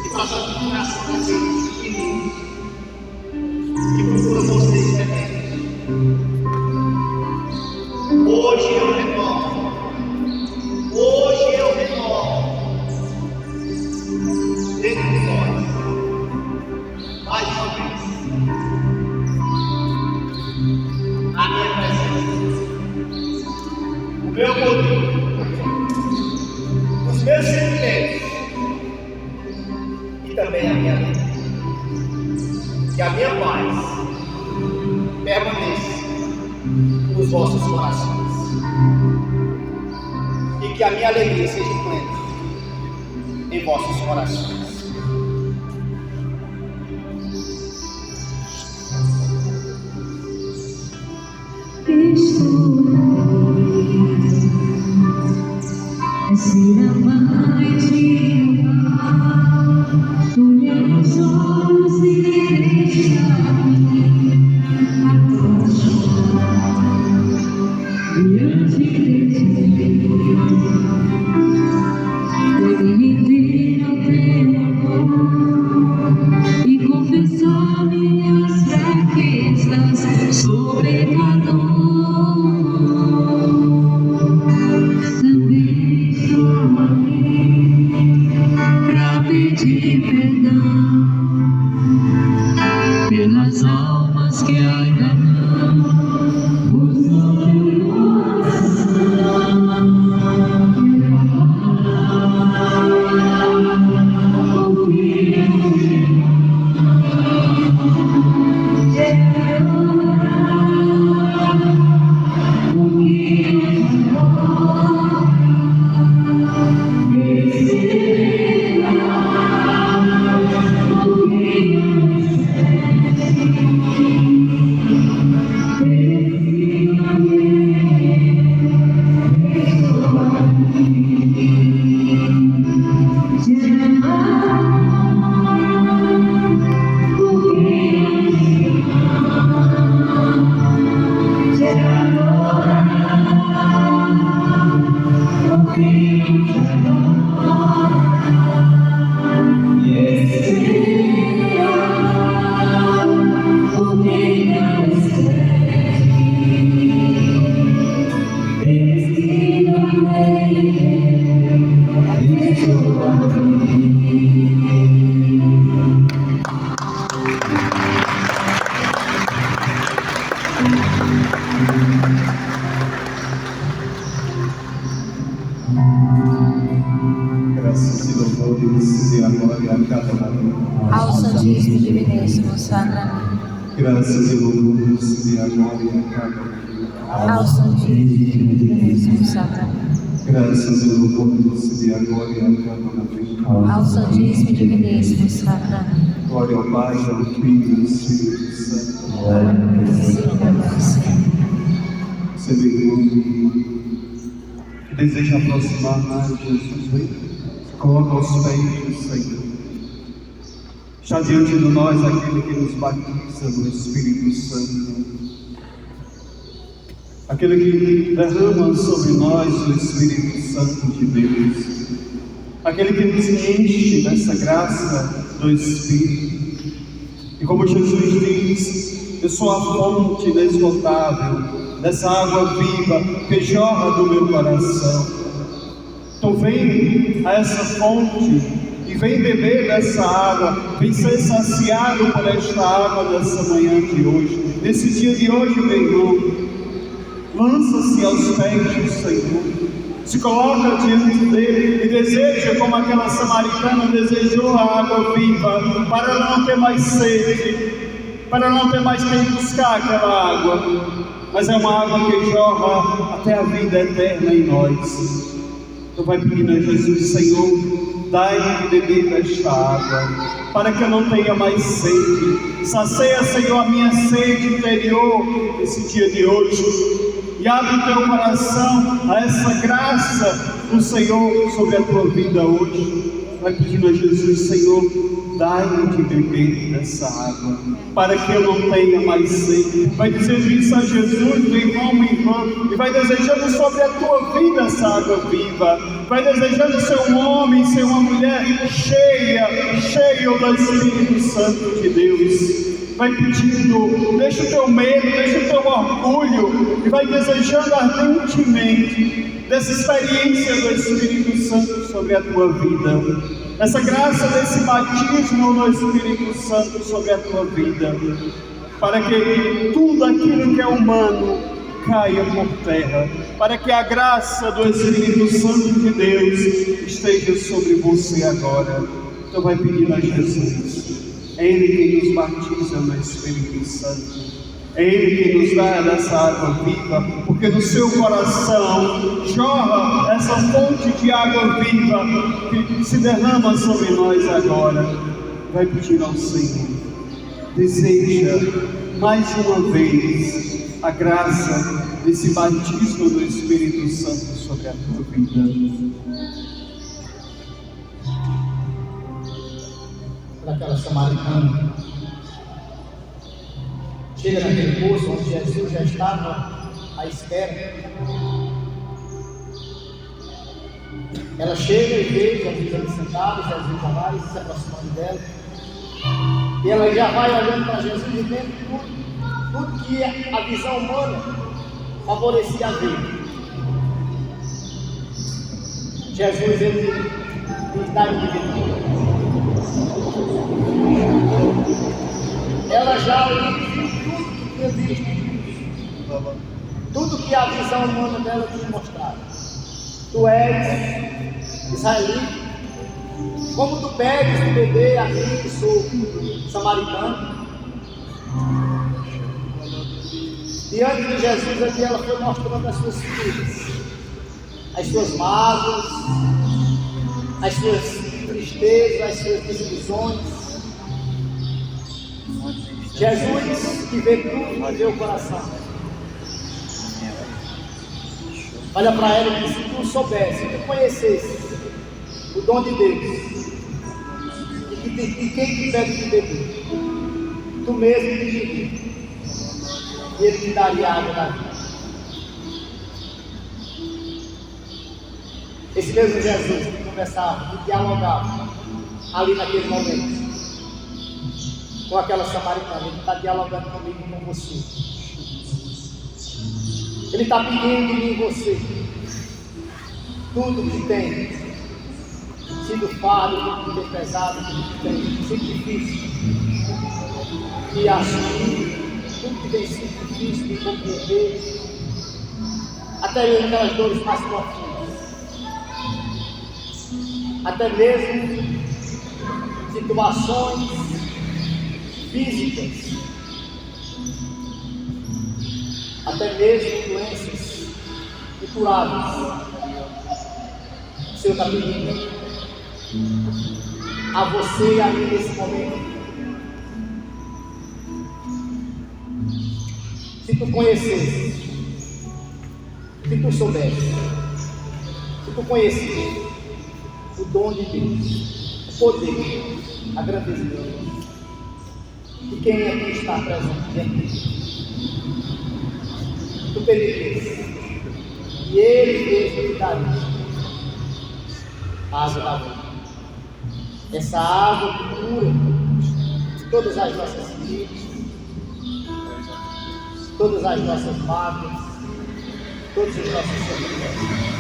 [SPEAKER 1] e para a santificação daqueles pequeninos que procuram vocês também. Hoje eu renovo dentro de nós mais uma vez a minha presença, o meu poder, os meus sentimentos e também a minha vida. Que a minha paz permaneça nos vossos corações e que a minha alegria seja plena em vossos corações.
[SPEAKER 2] Ser amado e te amar, olhar nos olhos e deixar-me agora chorar diante de ti. Pode viver ao teu amor e confessar minhas fraquezas, sou pecador. Também sou
[SPEAKER 3] louvores e a glória a cada momento.
[SPEAKER 4] Ao Santíssimo Diviníssimo Sacramento.
[SPEAKER 3] Graças e louvores e a glória a cada momento.
[SPEAKER 4] Ao Santíssimo Diviníssimo Sacramento.
[SPEAKER 3] Graças e louvores e a glória a cada momento.
[SPEAKER 4] Ao Santíssimo Diviníssimo Sacramento.
[SPEAKER 3] Glória ao Pai, ao Filho e ao Espírito Santo. Seu irmão que deseja aproximar mais de Jesus, vem, coloca aos pés do Senhor. Está diante de nós aquele que nos batiza no Espírito Santo, aquele que derrama sobre nós o Espírito Santo de Deus, aquele que nos enche dessa graça do Espírito. E como Jesus diz, eu sou a fonte inesgotável dessa água viva que jorra do meu coração. Então vem a essa fonte e vem beber dessa água, vem ser saciado por esta água dessa manhã de hoje, nesse dia de hoje, meu irmão. Lança-se aos pés do Senhor, se coloca diante dele e deseja, como aquela samaritana desejou a água viva, para não ter mais sede, para não ter mais que ir buscar aquela água, mas é uma água que jorra até a vida eterna em nós. Então vai pedindo a Jesus: Senhor, dai-me de beber desta água, para que eu não tenha mais sede. Sacia, Senhor, a minha sede interior nesse dia de hoje, e abre o teu coração a essa graça do Senhor sobre a tua vida hoje. Vai pedindo a Jesus: Senhor, dai-me de beber dessa água, para que eu não tenha mais sede. Vai dizendo isso a Jesus, meu irmão, minha irmã, e vai desejando sobre a tua vida essa água viva. Vai desejando ser um homem, ser uma mulher cheio do Espírito Santo de Deus. Vai pedindo, deixa o teu medo, deixa o teu orgulho, e vai desejando ardentemente dessa experiência do Espírito Santo sobre a tua vida, essa graça desse batismo no Espírito Santo sobre a tua vida, para que tudo aquilo que é humano caia por terra, para que a graça do Espírito Santo de Deus esteja sobre você agora. Então vai pedindo a Jesus. É Ele quem nos batiza no Espírito Santo, é Ele quem nos dá dessa água viva, porque no seu coração jorra essa fonte de água viva que se derrama sobre nós agora. Vai pedir ao Senhor, deseja mais uma vez a graça desse batismo do Espírito Santo sobre a tua vida.
[SPEAKER 1] Daquela samaritana, chega naquele poço onde Jesus já estava à espera. Ela chega e vê Jesus ali sentado, Jesus já vai se aproximando dela, e ela já vai olhando para Jesus e vendo tudo que a visão humana favorecia a ver. Jesus, ele dá em dividir. Ela já olhou tudo que tinha visto, tudo que a visão humana dela tinha mostrado. Tu és israelita, como tu pedes de beber a mim que sou samaritano? Diante de Jesus aqui ela foi mostrando as suas feridas, as suas mágoas, as suas tristezas, as suas desilusões. Jesus que vê tudo, que vê o coração, olha para ela e diz: se tu soubesse, se tu conhecesse o dom de Deus, e quem te pede de beber, tu mesmo te diria, e Ele te daria água da vida. Esse mesmo Jesus que conversava, que dialogava ali naquele momento com aquela samaritana, Ele está dialogando comigo e com você. Ele está pedindo de mim e você tudo que tem sido fardo, tudo que tem pesado, tudo que tem sido difícil de assumir, tudo que tem sido difícil de compreender, até mesmo aquelas dores mais profundas, até mesmo situações físicas, até mesmo doenças incuráveis. O Senhor está pedindo a você e a mim nesse momento. Se tu conhecesse, se tu soubesse, se tu conhecesse o dom de Deus, o poder, a grandeza de Deus, e quem aqui está presente diante de ti, tu pedirias, e Ele mesmo te daria a água da vida. Essa água que cura todas as nossas feridas, todas as nossas mágoas, todos os nossos sofrimentos.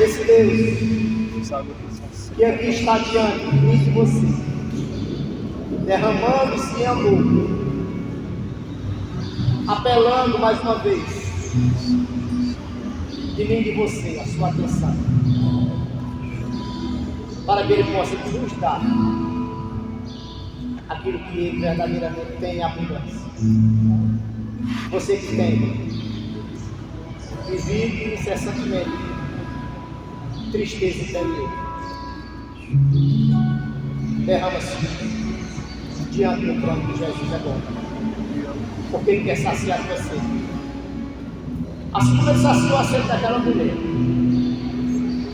[SPEAKER 1] Esse Deus que aqui está diante de mim e de você, derramando-se em amor, apelando mais uma vez de mim e de você, a sua atenção, para que Ele possa nos dar aquilo que Ele verdadeiramente tem em abundância. Você que tem vivido incessantemente tristeza interior, derrama-se diante do trono de Jesus agora, porque Ele quer saciar você, assim como Ele saciou a sede daquela mulher.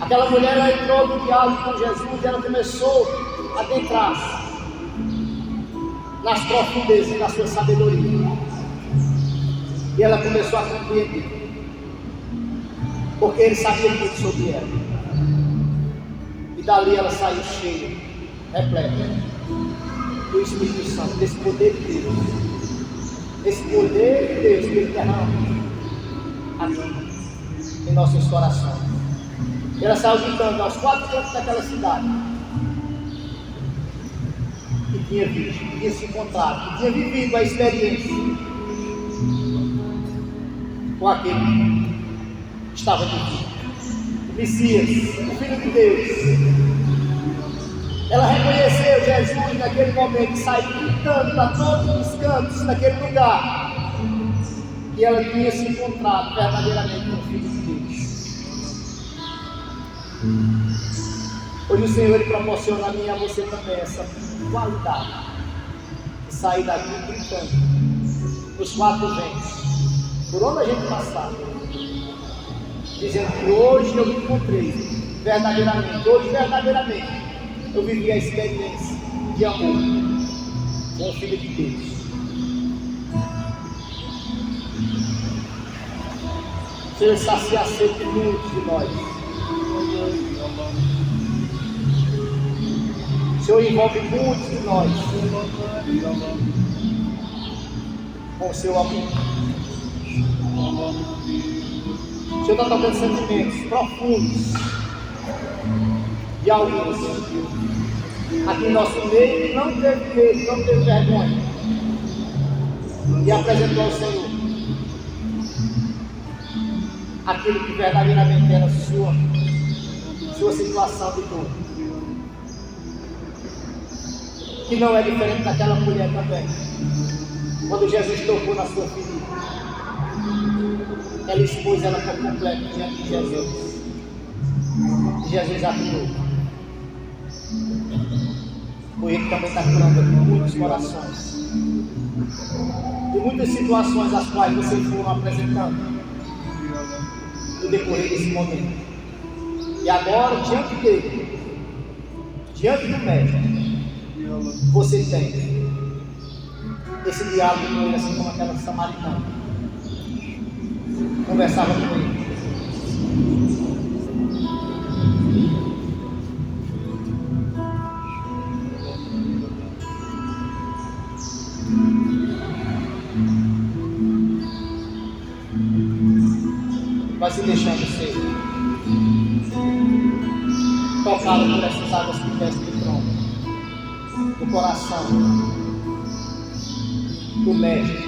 [SPEAKER 1] Aquela mulher, ela entrou no diálogo com Jesus e ela começou a adentrar-se nas profundezas da sua sabedoria, e ela começou a compreender, porque Ele sabia tudo sobre ela, e dali ela saiu cheia, repleta do Espírito Santo, desse poder de Deus, esse poder de Deus que Ele derrama aqui em nossos corações. Ela saiu gritando aos 4 cantos daquela cidade que tinha visto, que tinha se encontrado, que tinha vivido a experiência com aquele que estava vivo, o Messias, o Filho de Deus. Ela reconheceu Jesus naquele momento e saiu gritando para todos os cantos daquele lugar que ela tinha se encontrado verdadeiramente com o Filho de Deus. Hoje o Senhor Ele proporciona a mim e a você também essa qualidade de sair daqui gritando nos 4 ventos, por onde a gente passar, dizendo que hoje eu me encontrei verdadeiramente, hoje verdadeiramente eu vivi a experiência de amor com o Filho de Deus. O Senhor sacia a sede de muitos de nós. O Senhor envolve muitos de nós com o seu amor. O Senhor está tocando sentimentos profundos de alguns aqui em nosso meio que não teve medo, não teve vergonha e apresentou ao Senhor aquilo que verdadeiramente era sua situação de dor, que não é diferente daquela mulher também. Quando Jesus tocou na sua ferida, ela expôs ela por completo diante de Jesus. E Jesus abriu. Por Ele também está curando aqui muitos corações, de muitas situações as quais vocês foram apresentando no decorrer desse momento. E agora, diante dele, diante do Mestre, você tem esse diálogo com Ele, assim como aquela samaritana conversava com Ele. Vai se deixando ser tocado por essas águas que descem do trono, do coração do Mestre.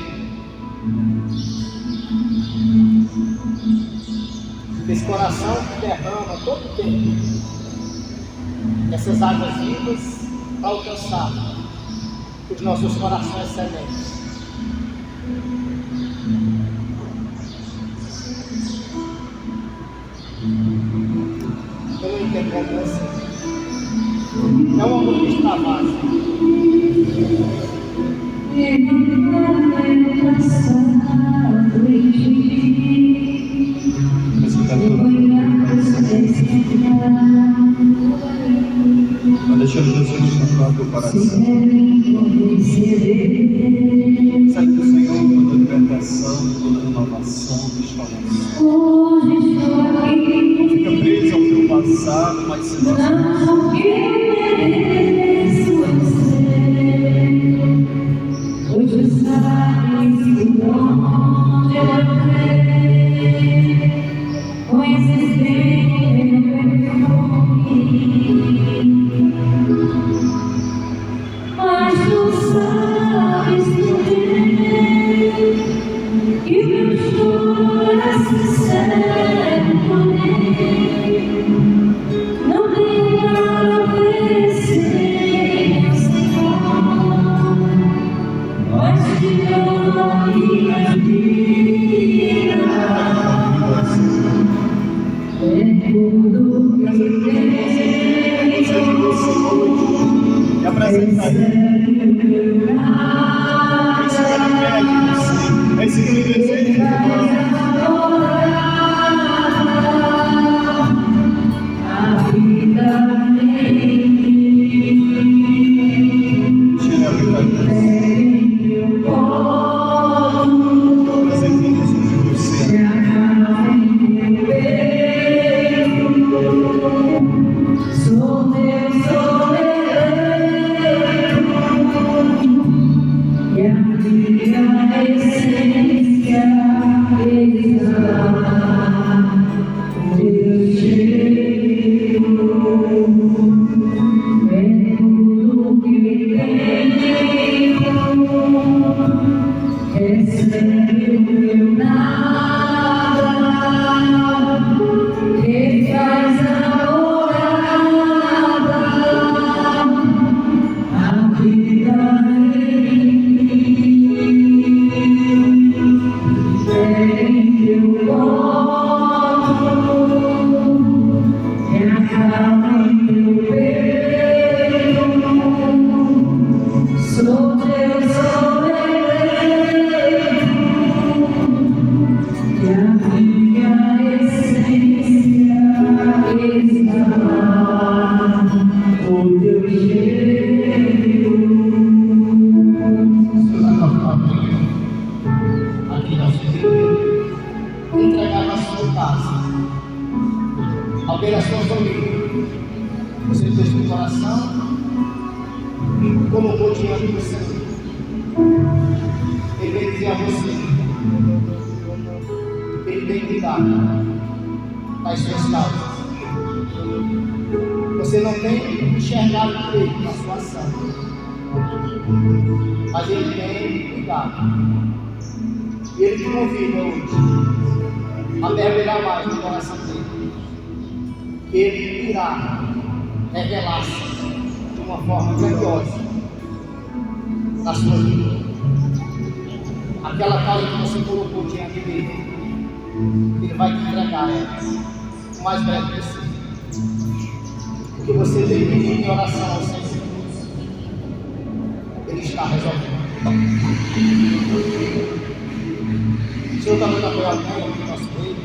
[SPEAKER 1] Esse coração que derrama todo o tempo essas águas vivas para alcançar os nossos corações sementes. Eu não entendo como você. É um amor que extravasa.
[SPEAKER 3] Vai deixando Jesus tocar o teu coração. Sabe que o Senhor, toda libertação, toda renovação, restauração. Não fica preso ao teu passado, mas se
[SPEAKER 2] hoje sabes por onde eu andei, conheces bem meu perfume, mas tu sabes também que meu choro é sincero, porém não tenho nada a oferecer, meu Senhor. Mas te amo minha vida, é tudo que tenho,
[SPEAKER 3] e apresentar Ele. É isso que Ele deseja.
[SPEAKER 2] a vida
[SPEAKER 3] Tira a brincadeira. Apresenta isso de você.
[SPEAKER 2] sou teu soberano, e a minha essência exala o teu cheiro, é tudo que tenho, recebe o meu nada, refaz a morada, a vida em teu colo, e acalma em teu peito, sou teu soberano, e a minha essência exala o teu cheiro.
[SPEAKER 1] Aqui nós vivemos, entregar na sua casa, alguém da sua família, você fez no coração e colocou diante do Senhor. Ele vem dizer a você, Ele vem cuidar das suas causas. Você não tem enxergado direito na sua ação, mas Ele tem cuidado. E Ele te convida hoje a mergulhar mais no coração dele. Que Ele irá revelar-se de uma forma grandiosa na sua vida. Aquela causa que você colocou diante dele, Ele vai te entregar ela o mais breve possível. O que você tem pedido em oração ao Senhor, Ele está resolvendo. O Senhor está muito apoiado aqui no nosso meio,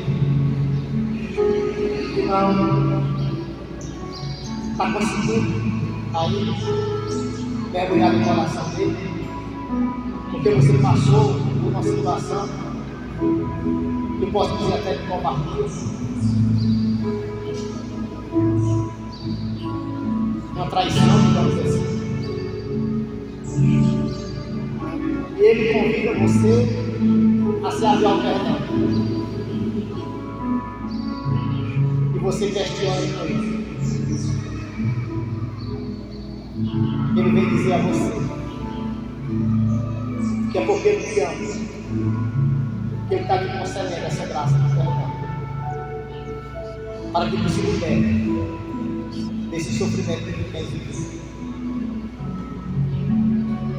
[SPEAKER 1] que não está conseguindo aí mergulhar no coração dele, porque você passou por uma situação que eu posso dizer até de covardia, uma traição, digamos assim. E Ele convida você a se abrir ao perdão. E você questiona com isso. Ele vem dizer a você que é porque Ele te ama, que Ele está te concedendo essa graça de perdão. para que tu se libere desse sofrimento que tu tens vivido.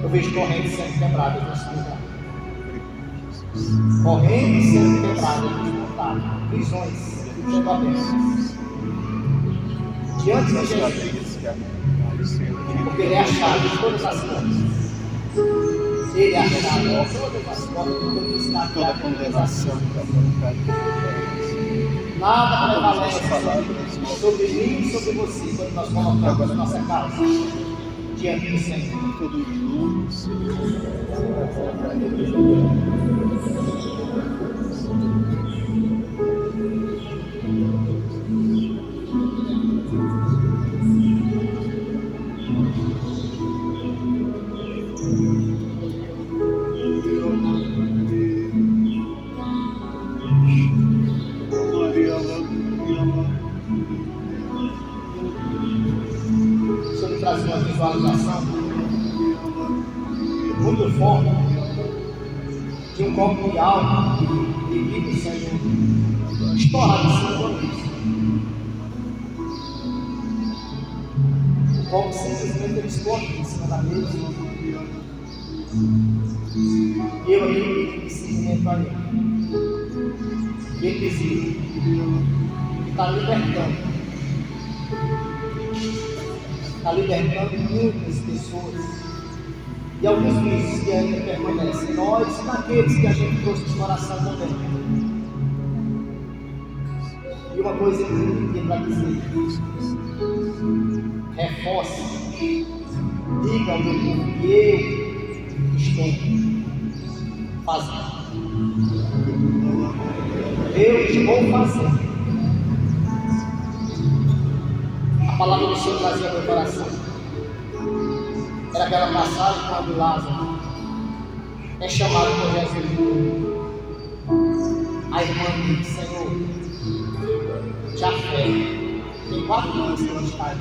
[SPEAKER 1] Eu vejo correntes sendo quebradas nesse lugar. Correntes sendo quebradas, desmontadas, prisões sendo abertas. Diante de Jesus, porque Ele é a chave de todas as coisas. Ele é a chave de todas as portas, de todo estado de organização. Nada prevalece sobre mim e sobre você quando nós colocamos nossa causa diante do Senhor. Sobre trazer uma visualização muito forte de um copo de álcool bebido sendo estourado em cima do isso. O copo simplesmente ele explode em cima da mesa. E eu aqui simplesmente ali. Ele dizia que está libertando. Está libertando muitas pessoas. E alguns vícios que ainda permanecem. Nós e daqueles que a gente trouxe de coração também. E uma coisa que eu queria para dizer: reforce, diga ao meu povo que eu estou fazendo. Eu estou fazendo. A palavra do Senhor trazia ao meu coração. Era aquela passagem quando Lázaro é chamado por Jesus. A irmã disse: Senhor, já fé, tem 4 anos que não está aí.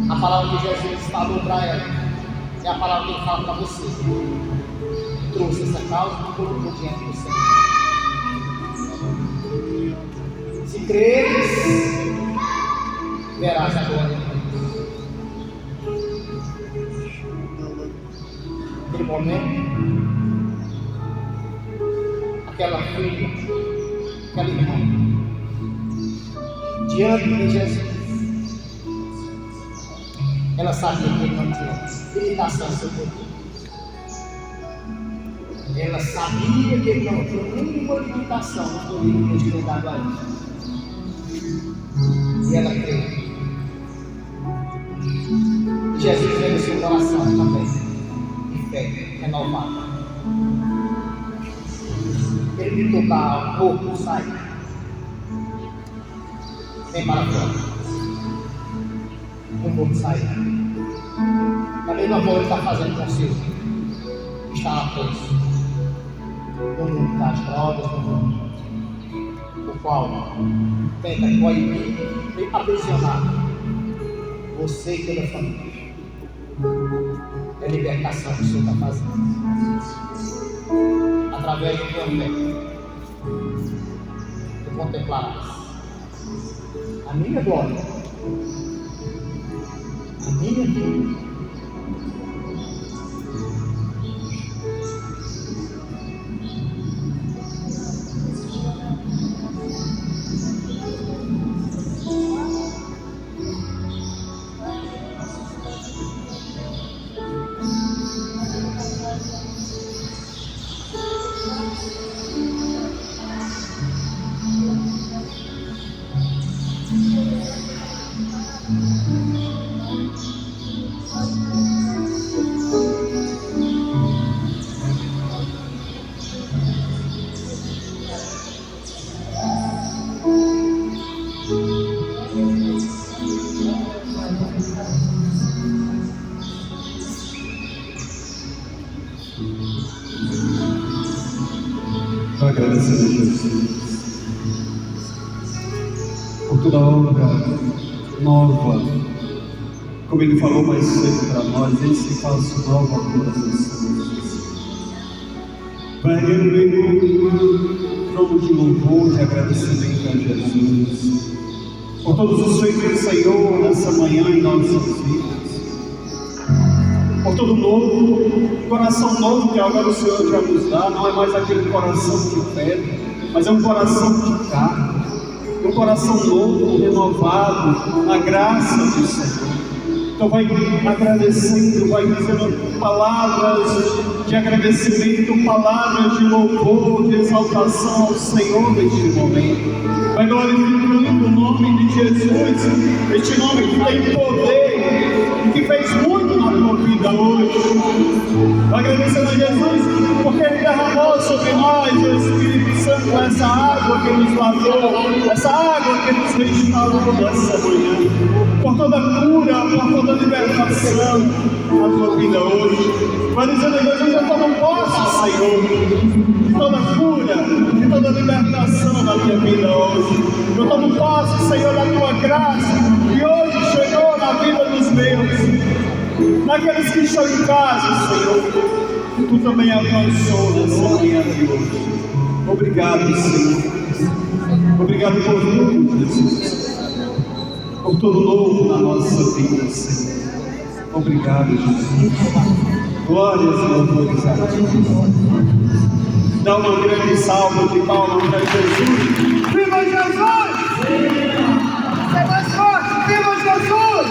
[SPEAKER 1] A palavra que Jesus falou para ela é a palavra que ele fala para você. Trouxe essa causa e colocou diante do Senhor. Se creres, verás a glória de Deus. Naquele momento, aquela filha, aquela irmã, diante de Jesus, ela sabia que ele não tinha limitação sobre ele. Ela sabia que ele não tinha nenhuma limitação no poder que Deus tinha dado a ele. E ela creu. E Jesus veio no seu coração também, de fé renovada. Ele gritou para o corpo: sai, vem para fora. O corpo saiu. Da mesma forma ele está fazendo com o seu, que está lá preso no mundo das drogas, no mundo o qual tenta coibir e aprisionar você e toda a família. É a libertação que o Senhor está fazendo através do teu fé. Tu contemplarás a minha glória, a minha vida.
[SPEAKER 3] Agradecer a Jesus por toda a obra nova, como Ele falou mais cedo para nós: Ele se faz nova todas as coisas. Vai erguendo trono de louvor e agradecimento a Jesus, por todos os feitos do Senhor nessa manhã em nossas vidas, por todo novo, coração novo que agora o Senhor já nos dá. Não é mais aquele coração de pedra, mas é um coração de carne, um coração novo, renovado na graça do Senhor. Então vai agradecendo, vai dizendo palavras de agradecimento, palavras de louvor, de exaltação ao Senhor neste momento. Vai glorificando o nome de Jesus, este nome que tem poder e que fez muito na tua vida hoje. Vai agradecendo a Jesus porque Ele derramou sobre nós o Espírito Santo, essa água que nos lavou, essa água que nos restaurou nessa manhã. Por toda cura, por toda libertação na tua vida hoje. Vai dizendo a Jesus: eu tomo posse, Senhor, de toda cura, de toda libertação na minha vida hoje. Eu tomo posse, Senhor, da tua graça, que hoje chegou na vida dos meus, naqueles que estão em casa, Senhor. Tu também alcançou nessa manhã de hoje. Obrigado, Senhor. Obrigado por tudo, Jesus. Por todo novo na nossa vida, Senhor. Obrigado, Jesus. Glórias e louvores a Ti. Dá uma grande salva de palmas para Jesus. Viva Jesus! É mais forte! Viva Jesus!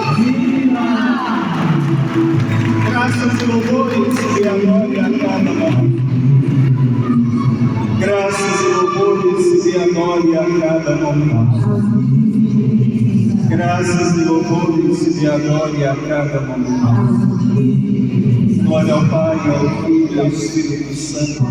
[SPEAKER 3] Graças e louvores e a glória a cada momento. Graças e louvores e a glória a cada momento. Graças e louvores e a glória a cada momento. Glória ao Pai, ao Filho e ao Espírito Santo.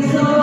[SPEAKER 2] So